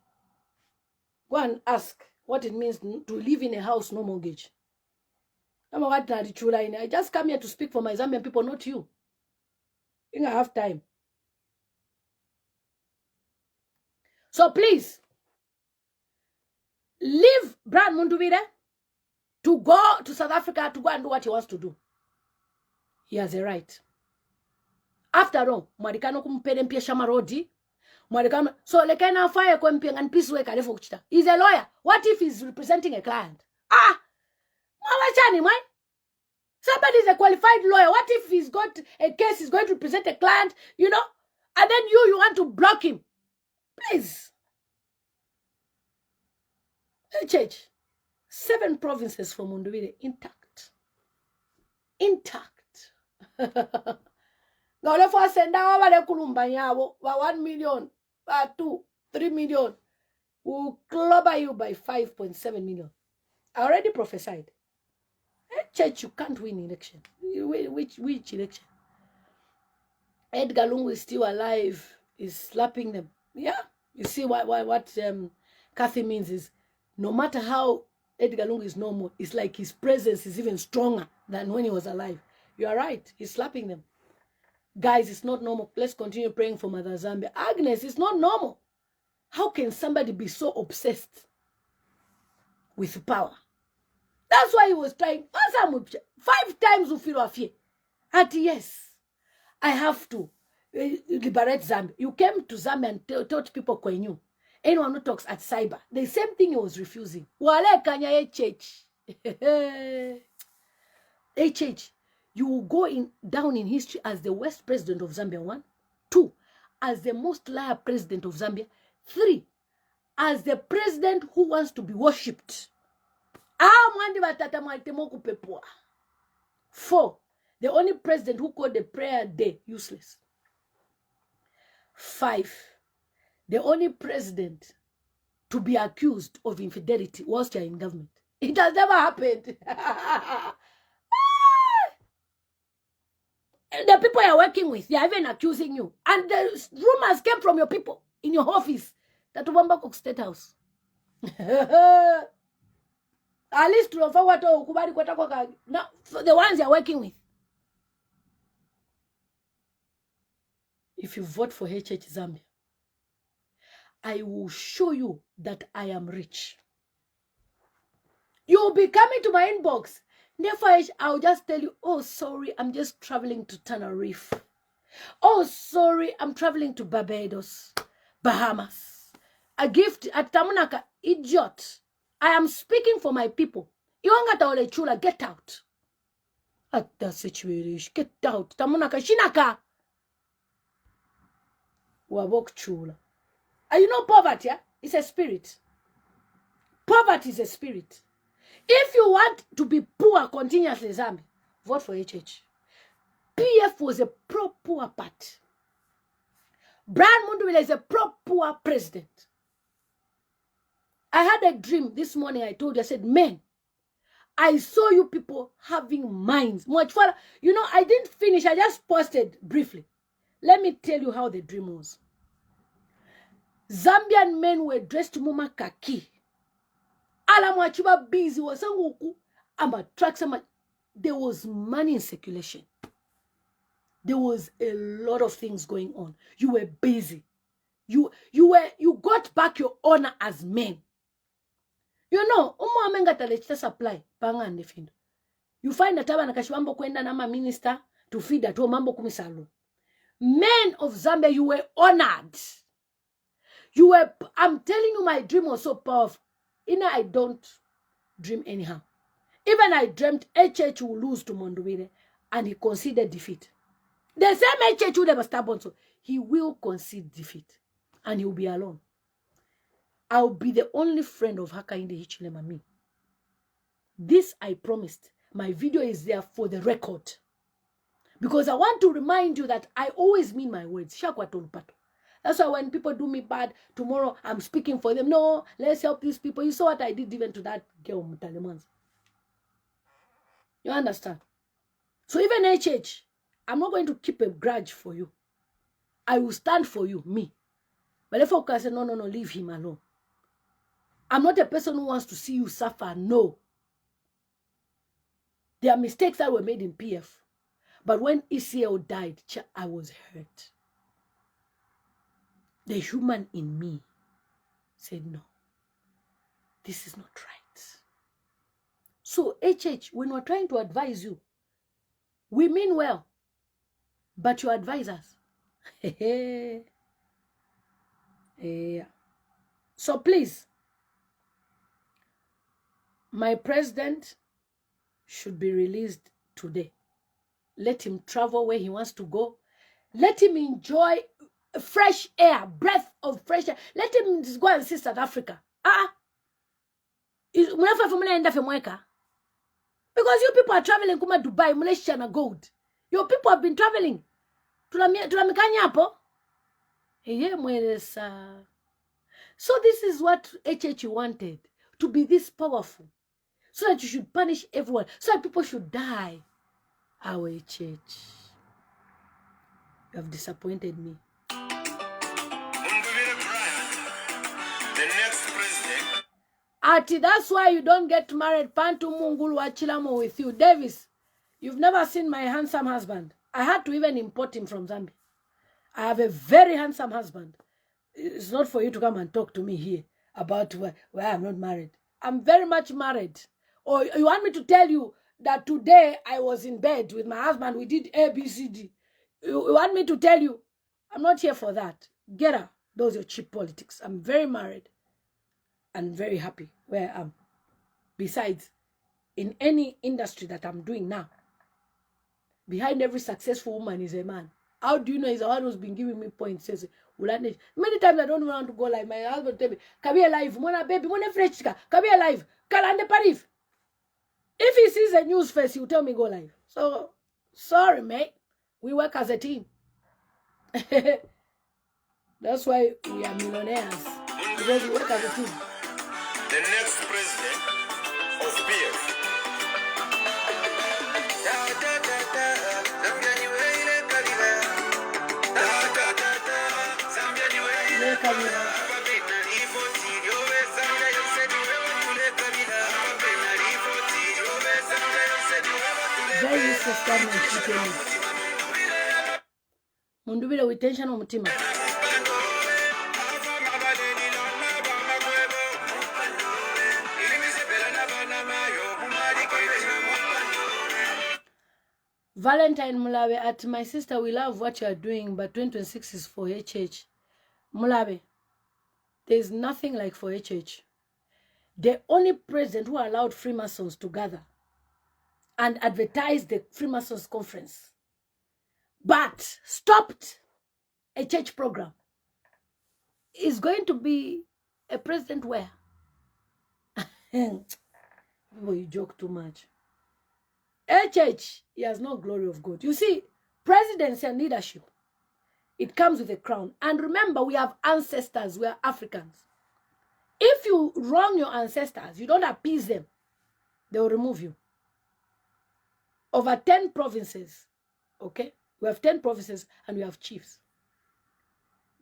Go and ask what it means to live in a house, no mortgage. I just come here to speak for my Zambian people, not you. I think I have time. So please, leave Brian Mundubile to go to South Africa to go and do what he wants to do. He has a right. After all, Marikano kumpere mpia shamarodi. Marikano, so lekena fire kwa mpia and peace worker lefo kuchita. He's a lawyer. What if he's representing a client? Somebody is a qualified lawyer. What if he's got a case, he's going to present a client, and then you want to block him? Please. Church, 7 provinces from Mundubile intact. Intact. Ngole for senda wale kulumba yawo, 1 million, 2, 3 million. Will clobber you by 5.7 million. I already prophesied. Church, you can't win election. Which election? Edgar Lungu is still alive. Is slapping them. Yeah. You see what Kathy means is, no matter how Edgar Lungu is normal, it's like his presence is even stronger than when he was alive. You are right. He's slapping them. Guys, it's not normal. Let's continue praying for Mother Zambia. Agnes, it's not normal. How can somebody be so obsessed with power? That's why he was trying 5 times to feel fear. And yes, I have to liberate Zambia. You came to Zambia and taught people Kwenyu. Anyone who talks at cyber, the same thing he was refusing. Wale kanya HH. HH, you will go down in history as the worst president of Zambia, 1. 2, as the most liar president of Zambia. 3, as the president who wants to be worshipped. 4, the only president who called the prayer day useless. 5, the only president to be accused of infidelity whilst you're in government. It has never happened. The people you're working with, they're even accusing you. And the rumors came from your people in your office that Ubamba Cook State House. At least now, the ones you're working with. If you vote for HH Zambia, I will show you that I am rich. You'll be coming to my inbox. Therefore, I'll just tell you, oh, sorry, I'm just traveling to Tenerife. Oh, sorry, I'm traveling to Barbados, Bahamas. A gift at Tamunaka, idiot. I am speaking for my people. Iwangata ole chula, get out. At the situation, get out. Tamunaka, shinaka. Wabok chula. And you know poverty, yeah? It's a spirit. Poverty is a spirit. If you want to be poor continuously, Zambia, vote for HH. PF was a pro-poor party. Brian Mundubile is a pro-poor president. I had a dream this morning. I told you, I said, men, I saw you people having minds. Much further. You know, I didn't finish. I just posted briefly. Let me tell you how the dream was. Zambian men were dressed muma kaki. Alamwachiba busy was there was money in circulation. There was a lot of things going on. You were busy. You got back your honor as men. You know, supply. You find that Nakashwambo kwenda nama minister to feed that mambo kumisalu. Men of Zambia, you were honored. You were, I'm telling you, my dream was so powerful. I don't dream anyhow. Even I dreamt HH will lose to Mundubile and he conceded defeat. The same HH will never stubborn, so he will concede defeat and he will be alone. I'll be the only friend of Hakainde, Hichilema, me. This I promised. My video is there for the record. Because I want to remind you that I always mean my words. That's why when people do me bad, tomorrow I'm speaking for them. No, let's help these people. You saw what I did even to that girl, Mutalemans. You understand? So even HH, I'm not going to keep a grudge for you. I will stand for you, me. But if I say, no, leave him alone. I'm not a person who wants to see you suffer. No. There are mistakes that were made in PF. But when ECL died, I was hurt. The human in me said, no, this is not right. So, HH, when we're trying to advise you, we mean well, but you advise us. Yeah. So, please, my president should be released today. Let him travel where he wants to go. Let him enjoy fresh air, breath of fresh air. Let him just go and see South Africa. Because you people are traveling to Dubai, Malaysia, and gold. Your people have been traveling. Tulamikanya hapo. Iye mwelesa. So this is what HH wanted, to be this powerful, so that you should punish everyone, so that people should die. Our HH, you have disappointed me. The next president. Ati, that's why you don't get married. Pantu Mungulu Wachilamo with you. Davis, you've never seen my handsome husband. I had to even import him from Zambia. I have a very handsome husband. It's not for you to come and talk to me here about why I'm not married. I'm very much married. Or you want me to tell you that today I was in bed with my husband, we did A, B, C, D. You want me to tell you? I'm not here for that. Get out. Those are your cheap politics. I'm very married and very happy where I am. Besides, in any industry that I'm doing now, behind every successful woman is a man. How do you know he's the one who's been giving me points? Says, many times I don't want to go live. My husband tell me, "Come here live, mona baby, mona fresh, come here live, kalande parif." If he sees a news face, he'll tell me go live. So, sorry, mate. We work as a team. That's why we are millionaires. Because we work as a team. The next president of BF. Very useless time and Mundubile with tension on Mutima. Valentine Mulabe, at my sister, we love what you are doing, but 2026 is for HH. Mulabe, there is nothing like for HH. The only president who allowed Freemasons to gather and advertise the Freemasons conference, but stopped a church program, is going to be a president where? People, you joke too much. HH, he has no glory of God. You see, presidency and leadership, it comes with a crown. And remember, we have ancestors, we are Africans. If you wrong your ancestors, you don't appease them, they will remove you. Over 10 provinces, okay? We have 10 provinces and we have chiefs.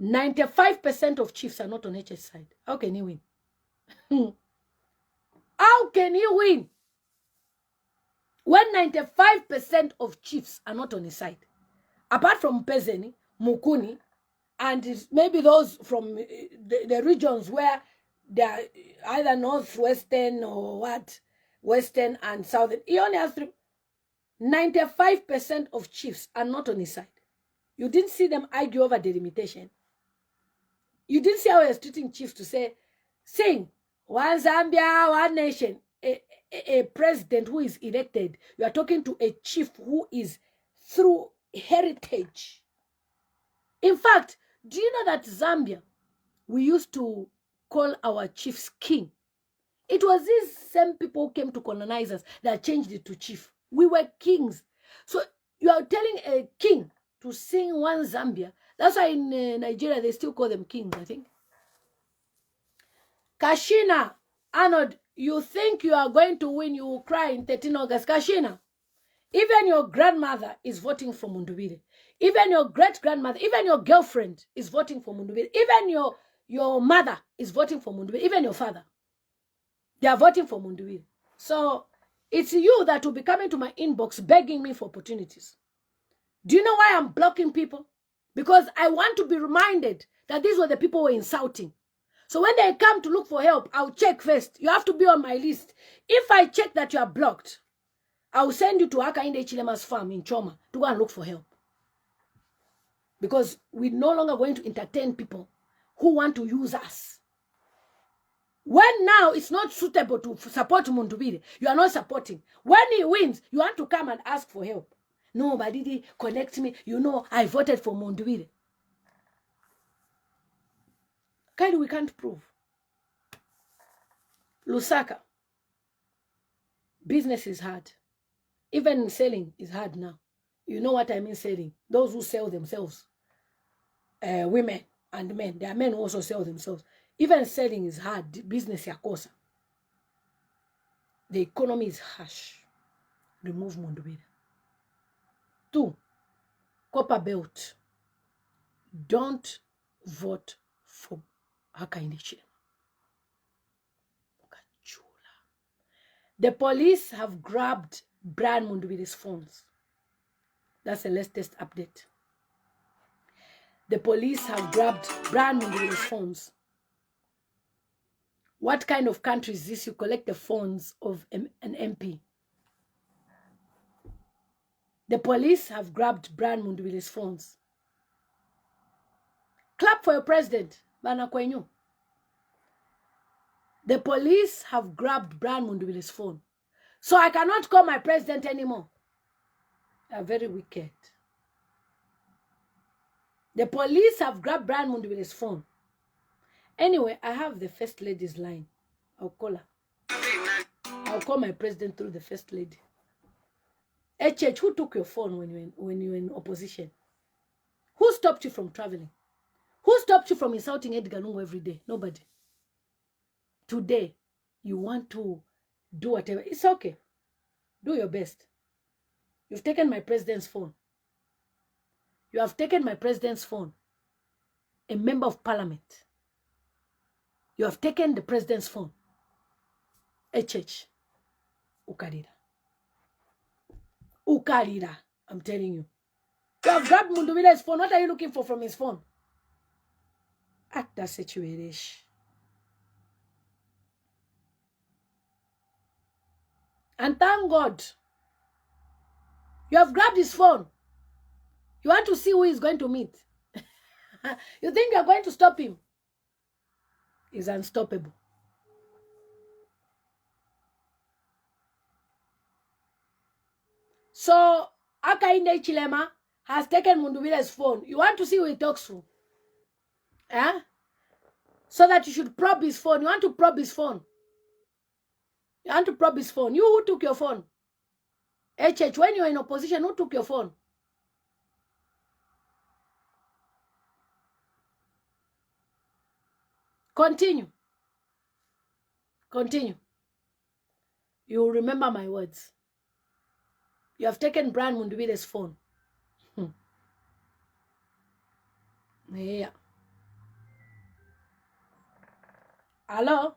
95% of chiefs are not on HH side. How can he win? How can he win? When 95% of chiefs are not on his side. Apart from Pezeni, Mukuni, and maybe those from the regions where they are either northwestern or what, western and southern. He only has 95% of chiefs are not on his side. You didn't see them argue over delimitation. You didn't see how he was treating chiefs to say, sing, one Zambia, one nation. A president who is elected, you are talking to a chief who is through heritage. In fact, do you know that Zambia, we used to call our chiefs king? It was these same people who came to colonize us that changed it to chief. We were kings. So you are telling a king to sing one Zambia. That's why in Nigeria, they still call them kings, I think. Kashina, Arnold, you think you are going to win, you will cry in 13 August. Kashina, even your grandmother is voting for Mundubile. Even your great-grandmother, even your girlfriend is voting for Mundubile. Even your mother is voting for Mundubile. Even your father. They are voting for Mundubile. So it's you that will be coming to my inbox begging me for opportunities. Do you know why I'm blocking people? Because I want to be reminded that these were the people who were insulting. So when they come to look for help, I'll check first. You have to be on my list. If I check that you are blocked, I'll send you to Hakainde Hichilema's farm in Choma to go and look for help. Because we're no longer going to entertain people who want to use us. When now it's not suitable to support Mundubile, you are not supporting. When he wins, you want to come and ask for help. No, but did he connect me? You know, I voted for Mundubile. Kind we can't prove. Lusaka. Business is hard. Even selling is hard now. You know what I mean selling? Those who sell themselves. Women and men. There are men who also sell themselves. Even selling is hard. Business yakosa. The economy is harsh. Remove Mundubile. 2. Copper belt. Don't vote for Hakainde Hichilema. The police have grabbed Brian Mundubile's phones. That's the latest update. The police have grabbed Brian Mundubile's phones. What kind of country is this? You collect the phones of an MP. The police have grabbed Brian Mundubile's phones. Clap for your president, Bana Kwenyu. The police have grabbed Brian Mundubile's phone. So I cannot call my president anymore. They are very wicked. The police have grabbed Brian Mundubile's phone. Anyway, I have the first lady's line. I'll call her. I'll call my president through the first lady. Hey, Church, who took your phone when you were in opposition? Who stopped you from traveling? Who stopped you from insulting Edgar Lungu every day? Nobody. Today, you want to do whatever. It's okay. Do your best. You've taken my president's phone. You have taken my president's phone. A member of parliament. You have taken the president's phone. HH. Ukarira. Ukarira. I'm telling you. You have grabbed Mundubile's phone. What are you looking for from his phone? Acta situation. And thank God, you have grabbed his phone. You want to see who he's going to meet. You think you're going to stop him? He's unstoppable. So, Hakainde Hichilema has taken Mundubile's phone. You want to see who he talks to? Eh? So that you should probe his phone. You want to probe his phone. You want to probe his phone. You who took your phone? HH, when you're in opposition, who took your phone? Continue. Continue. You will remember my words. You have taken Brian Mundubile's phone. Yeah. Hello?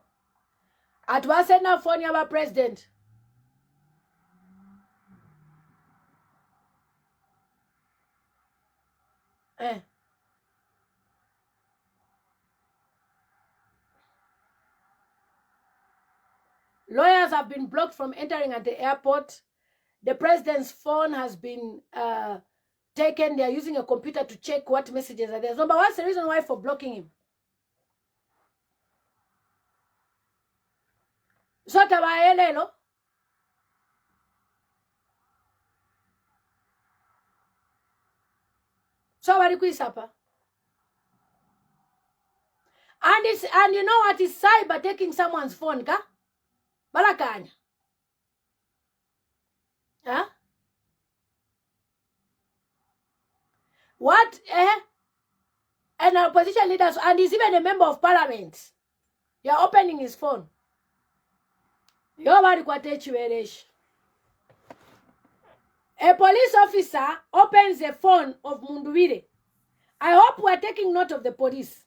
At wasena phone yaba president. Lawyers have been blocked from entering at the airport. The president's phone has been taken. They are using a computer to check what messages are there. So, but what's the reason why for blocking him? So, tabaelelo. So, what and you know what is cyber taking someone's phone, ka? Balakanya. Huh? What? And opposition leaders, and he's even a member of parliament. You're opening his phone. A police officer opens the phone of Mundubile. I hope we're taking note of the police.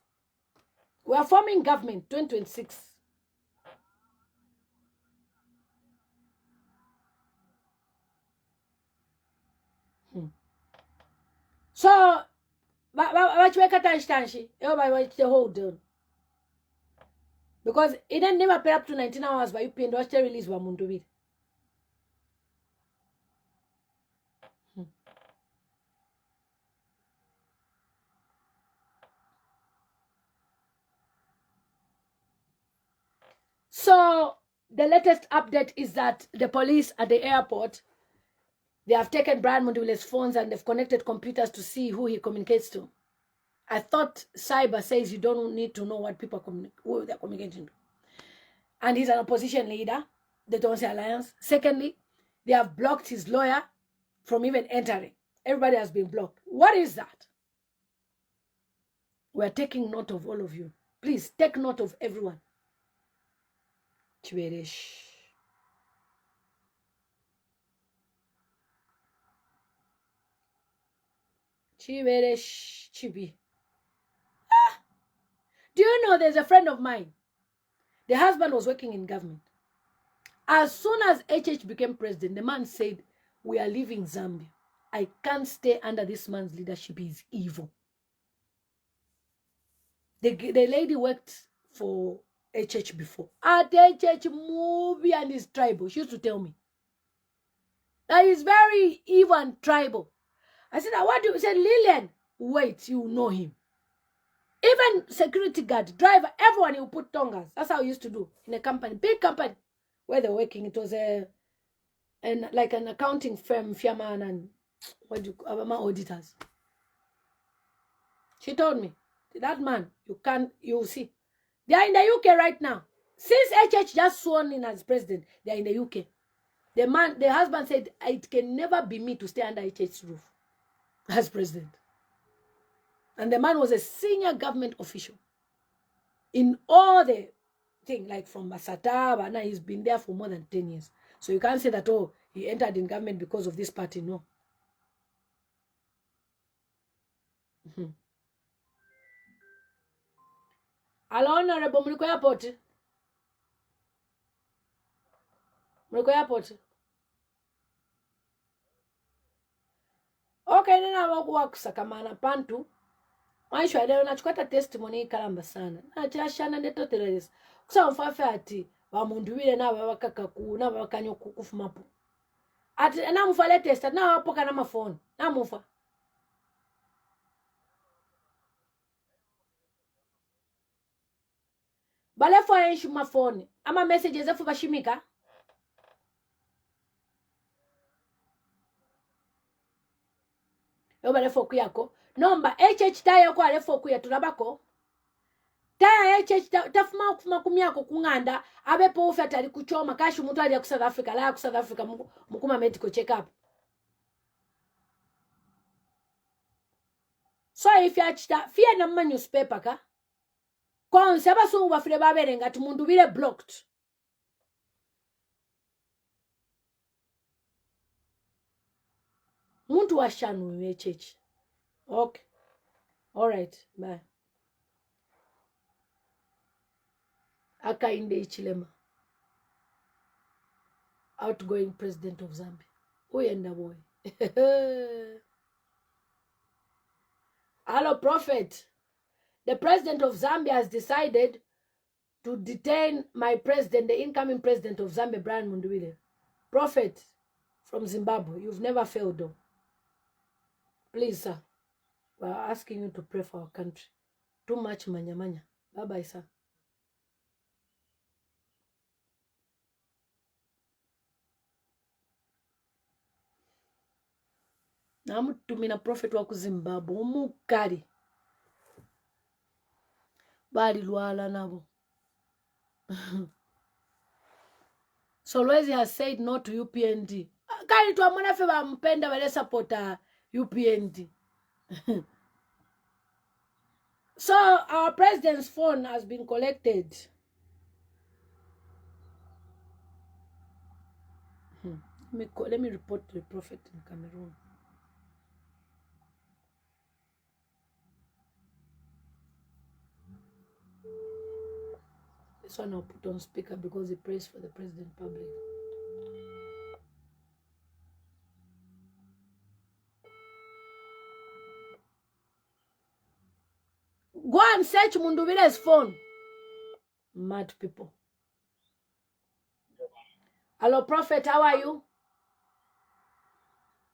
We are forming government 2026. So, what you hold on? Because it didn't never pay up to 19 hours by you paying watch the release by Mundubile. So, the latest update is that the police at the airport, they have taken Brian Mundubile's phones and they've connected computers to see who he communicates to. I thought cyber says you don't need to know what people who they're communicating to. And he's an opposition leader, the Tonsi Alliance. Secondly, they have blocked his lawyer from even entering. Everybody has been blocked. What is that? We're taking note of all of you. Please take note of everyone. Chiberesh. Chiberesh Chibi. Do you know there's a friend of mine? The husband was working in government. As soon as HH became president, the man said, we are leaving Zambia. I can't stay under this man's leadership. He's evil. The lady worked for HH before. At HH movie and his tribal. She used to tell me that he's very evil and tribal. I said, what do you say? Lillian, wait, you know him. Even security guard, driver, everyone, you put tongas. That's how we used to do in a company, big company where they're working. It was like an accounting firm, fireman, and what do you call my auditors. She told me, that man, you see. They are in the UK right now. Since HH just sworn in as president, they are in the UK. The husband said, it can never be me to stay under HH's roof as president. And the man was a senior government official in all the things, like from Masataba. Now he's been there for more than 10 years. So you can't say that, oh, he entered in government because of this party. No. Hello, Honorable Muliko Airport. Muliko Airport. Okay, nena wakusaka mana pantu. Maisha leo nachukata testimony kalamba sana. Nachashana ndetotereza. Kusa mfafe ati wa Mundubile na wakakaku na wakanyo kufumapo. Ati na mufale test na wapoka na mafone. Na mufa. Bale fo enshu mafone. Ama messages efu bashimika. Yo bale fo kuyako. Nomba HH tayo kwa lefo kuya turabako. Taya HH tafuma okufuma kumyako kunganda abepo ufata ali kuchoma kashi mtu ali ya South Africa la South Africa mukuma medical check up. So if you achita fear na newspaper ka konse abasungu bafire babere ngati Mundubile blocked. Muntu washanu HH. Okay. All right. Bye. Hakainde Hichilema, outgoing president of Zambia. Uyenda boy. Hello, Prophet. The president of Zambia has decided to detain my president, the incoming president of Zambia, Brian Mundubile. Prophet from Zimbabwe, you've never failed though. Please, sir. We are asking you to pray for our country. Too much manya. Bye-bye, sir. Namutumina prophet wa Zimbabwe omukali. Bali lwala nabo. Solwezi has said no to UPND. Kali tu amona fe ba mpenda wale supporta UPND. So our president's phone has been collected. Let me report to the prophet in Cameroon. This one I'll put on speaker because he prays for the president public. Go and search Mundubile's phone. Mad people. Hello, Prophet, how are you?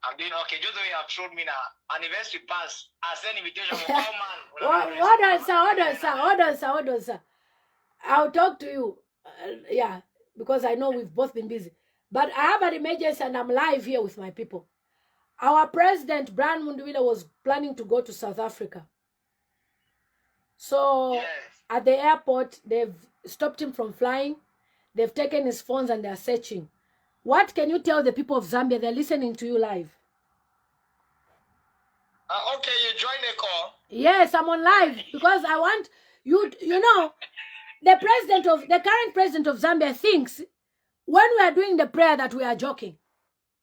I'm doing okay. Just the way you have showed me now, anniversary pass. I send invitation for Hold on, sir. I'll talk to you. Yeah, because I know we've both been busy. But I have an emergency and I'm live here with my people. Our president, Brian Mundubile, was planning to go to South Africa. So yes. At the airport, they've stopped him from flying. They've taken his phones and they're searching. What can you tell the people of Zambia? They're listening to you live. Okay, you join the call. Yes, I'm on live because I want you. You know, the current president of Zambia thinks when we are doing the prayer that we are joking.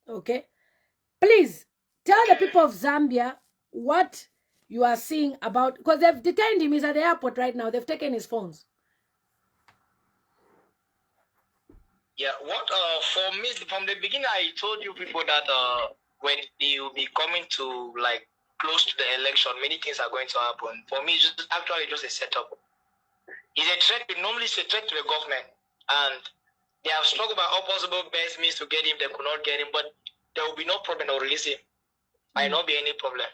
Okay, please tell the people of Zambia what you are seeing about, because they've detained him. He's at the airport right now. They've taken his phones. Yeah, what for me from the beginning I told you people that when they will be coming to like close to the election, many things are going to happen. For me, it's just actually just a setup. It's a threat. Normally, it's a threat to the government, and they have struggled by all possible best means to get him. They could not get him, but there will be no problem. They'll release him. Might not be any problem.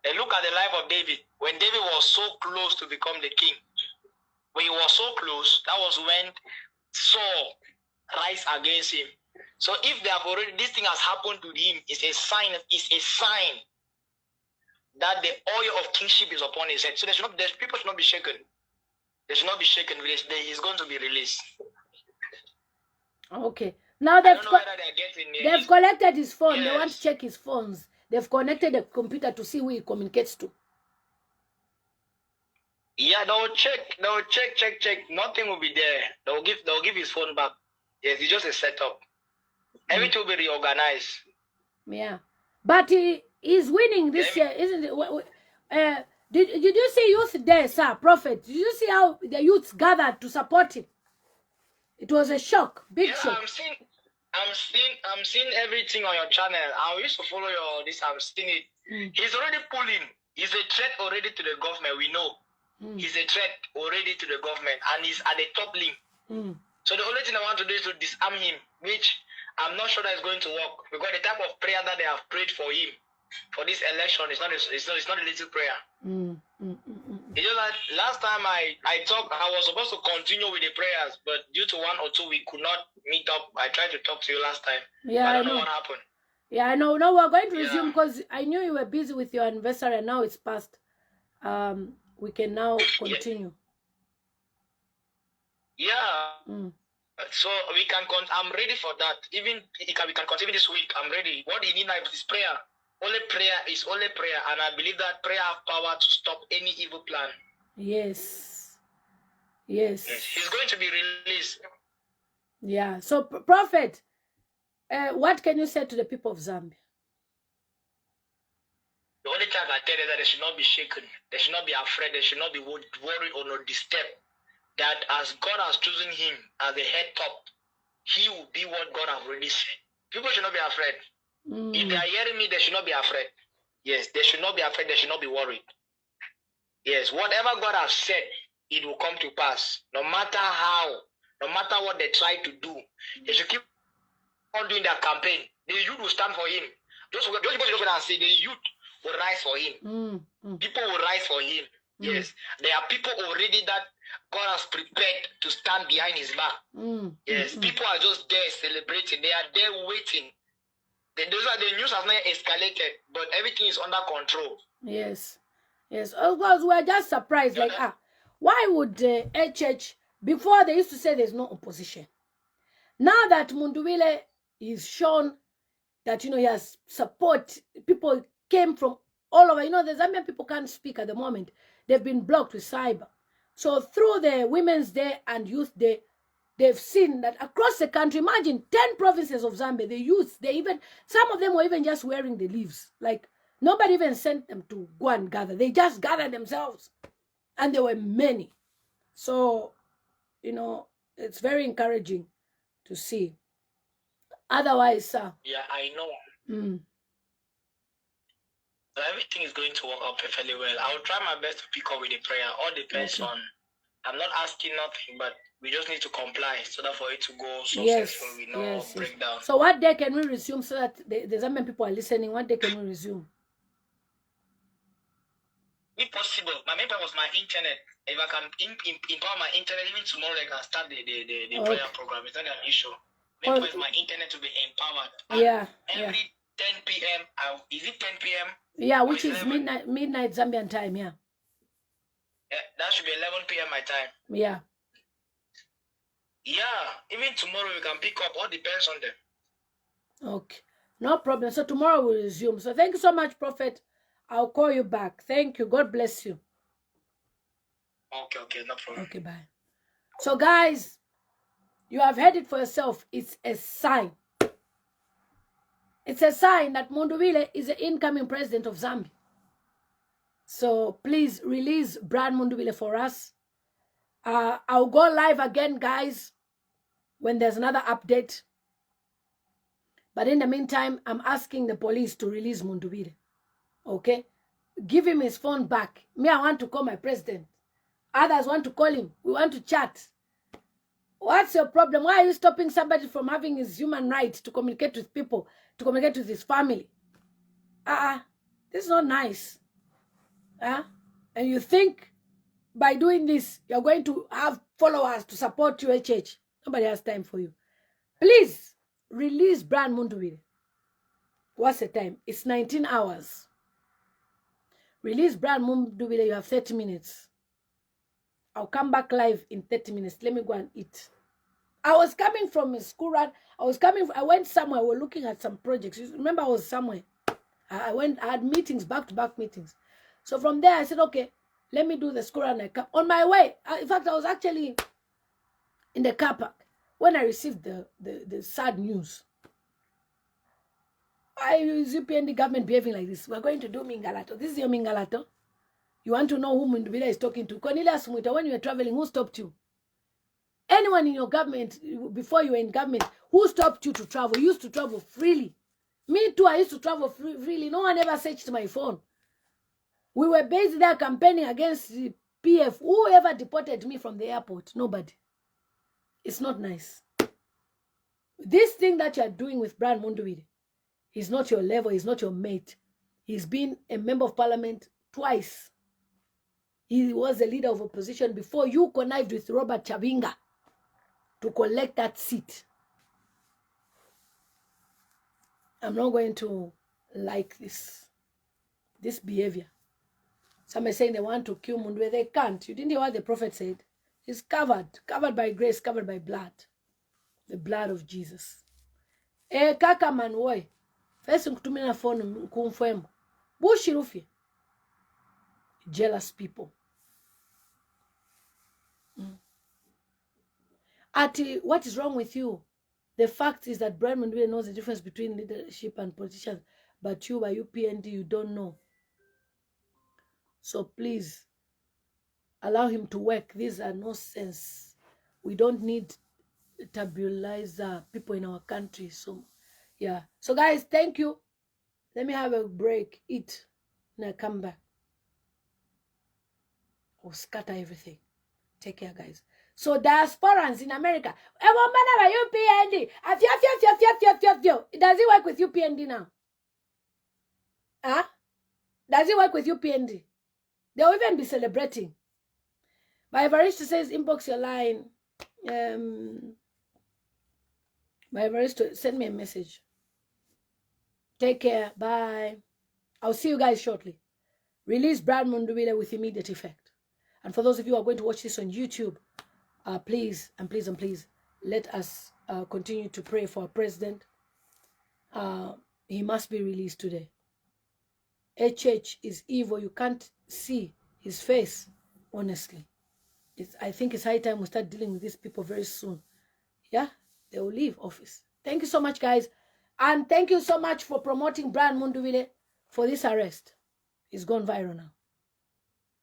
And look at the life of David. When David was so close to become the king, when he was so close, that was when Saul rise against him. So if they have already, this thing has happened to him, it's a sign that the oil of kingship is upon his head. So people should not be shaken. They should not be shaken. He's going to be released. Okay. Now they've collected his phone. Yes. They want to check his phones. They've connected the computer to see who he communicates to. Yeah, they'll check. Nothing will be there. They'll give his phone back. Yes, it's just a setup. Everything will be reorganized. Yeah, but he's winning this year, isn't it? Did you see youth there, sir, Prophet? Did you see how the youths gathered to support him? It was a shock, big shock. I'm seeing everything on your channel. I used to follow this. I've seen it. He's already pulling. He's a threat already to the government. We know. He's a threat already to the government, and he's at the top link. So the only thing I want to do is to disarm him, which I'm not sure that is going to work, because the type of prayer that they have prayed for him for this election is not a little prayer. It's just that last time I talked, I was supposed to continue with the prayers, but due to 1 or 2 we could not meet up. I tried to talk to you last time. Yeah, I don't know what happened. Yeah, I know. No, we're going to resume because I knew you were busy with your anniversary, and now it's past. We can now continue. Yeah. So we can. I'm ready for that. Even we can continue this week. I'm ready. What you need now is prayer. Only prayer is only prayer, and I believe that prayer has power to stop any evil plan. Yes. Yes. He's going to be released. Yeah. So, Prophet, what can you say to the people of Zambia? The only thing I tell is that they should not be shaken. They should not be afraid. They should not be worried or not disturbed. That as God has chosen him as the head top, he will be what God has already said. People should not be afraid. If they are hearing me, they should not be afraid. Yes, they should not be afraid. They should not be worried. Yes, whatever God has said, it will come to pass. No matter how, no matter what they try to do, they should keep on doing their campaign. The youth will stand for him. Those people should go and say the youth will rise for him. People will rise for him. Yes, there are people already that God has prepared to stand behind his back. Yes, people are just there celebrating. They are there waiting. The news has not escalated, but everything is under control. Yes, yes. Of course, we're just surprised. Like, why would HH, before they used to say there's no opposition. Now that Mundubile is shown that, he has support, people came from all over. The Zambian people can't speak at the moment. They've been blocked with cyber. So through the Women's Day and Youth Day, they've seen that across the country, imagine 10 provinces of Zambia, the youth, some of them were even just wearing the leaves. Like, nobody even sent them to go and gather. They just gathered themselves. And there were many. So, it's very encouraging to see. Otherwise, sir. Yeah, I know. So everything is going to work out perfectly well. I will try my best to pick up with the prayer. All depends on, I'm not asking nothing, but we just need to comply so that for it to go successful, we know breakdown. So what day can we resume so that the Zambian people are listening? What day can we resume? If possible, my main point was my internet. If I can empower my internet, even tomorrow I can start the prayer program. It's not an issue. Main point is my internet to be empowered. And every 10 p.m. Is it 10 p.m.? Yeah, which is midnight Zambian time, yeah. Yeah, that should be 11 p.m. my time. Yeah. Yeah, even tomorrow we can pick up. All depends on them. Okay, no problem. So tomorrow we'll resume. So thank you so much, Prophet. I'll call you back. Thank you. God bless you. Okay, no problem. Okay, bye. So, guys, you have heard it for yourself. It's a sign. It's a sign that Mundubile is the incoming president of Zambia. So, please release Brad Mundubile for us. I'll go live again, guys, when there's another update. But in the meantime, I'm asking the police to release Mundubile. Okay? Give him his phone back. Me, I want to call my president. Others want to call him. We want to chat. What's your problem? Why are you stopping somebody from having his human right to communicate with people, to communicate with his family? This is not nice. And you think by doing this, you're going to have followers to support you, HH. Nobody has time for you. Please, release Brad Mundubile. What's the time? It's 19 hours. Release Brad Mundubile. You have 30 minutes. I'll come back live in 30 minutes. Let me go and eat. I was coming from a school run. I went somewhere. We were looking at some projects. You remember I was somewhere. I had meetings, back-to-back meetings. So from there, I said, okay, let me do the school run. On my way, in fact, I was actually in the car park when I received the sad news. Why is UPND government behaving like this? We're going to do Mingalato. This is your Mingalato. You want to know who Mundubile is talking to? Cornelius Mwita, when you were traveling, who stopped you? Anyone in your government, before you were in government, who stopped you to travel? You used to travel freely. Me too, I used to travel freely. No one ever searched my phone. We were based there campaigning against the PF. Who ever deported me from the airport? Nobody. It's not nice. This thing that you are doing with Brad Mundubile, he's not your level, he's not your mate. He's been a member of parliament twice. He was a leader of opposition before you connived with Robert Chavinga to collect that seat. I'm not going to like this behavior. Some are saying they want to kill Mundubile. They can't. You didn't hear what the prophet said. He's covered by grace, covered by blood. The blood of Jesus. Kaka man boy. First nkutumina phone kumfwemo. Bushirufi. Jealous people. What is wrong with you? The fact is that Brad Mundubile knows the difference between leadership and politicians, but you, by UPND, you don't know. So please, allow him to work. These are nonsense. We don't need tabulizer people in our country. So, yeah. So, guys, thank you. Let me have a break, eat, and I come back. I'll scatter everything. Take care, guys. So diasporans in America, UPND. Does it work with UPND now? Does it work with UPND? They'll even be celebrating. My Evaristo says, inbox your line. My Evaristo, send me a message. Take care. Bye. I'll see you guys shortly. Release Brad Mundubile with immediate effect. And for those of you who are going to watch this on YouTube, please, let us continue to pray for our president. He must be released today. HH is evil. You can't see his face, honestly. I think it's high time we start dealing with these people very soon. Yeah, they will leave office. Thank you so much, guys. And thank you so much for promoting Brad Mundubile for this arrest. It's gone viral now.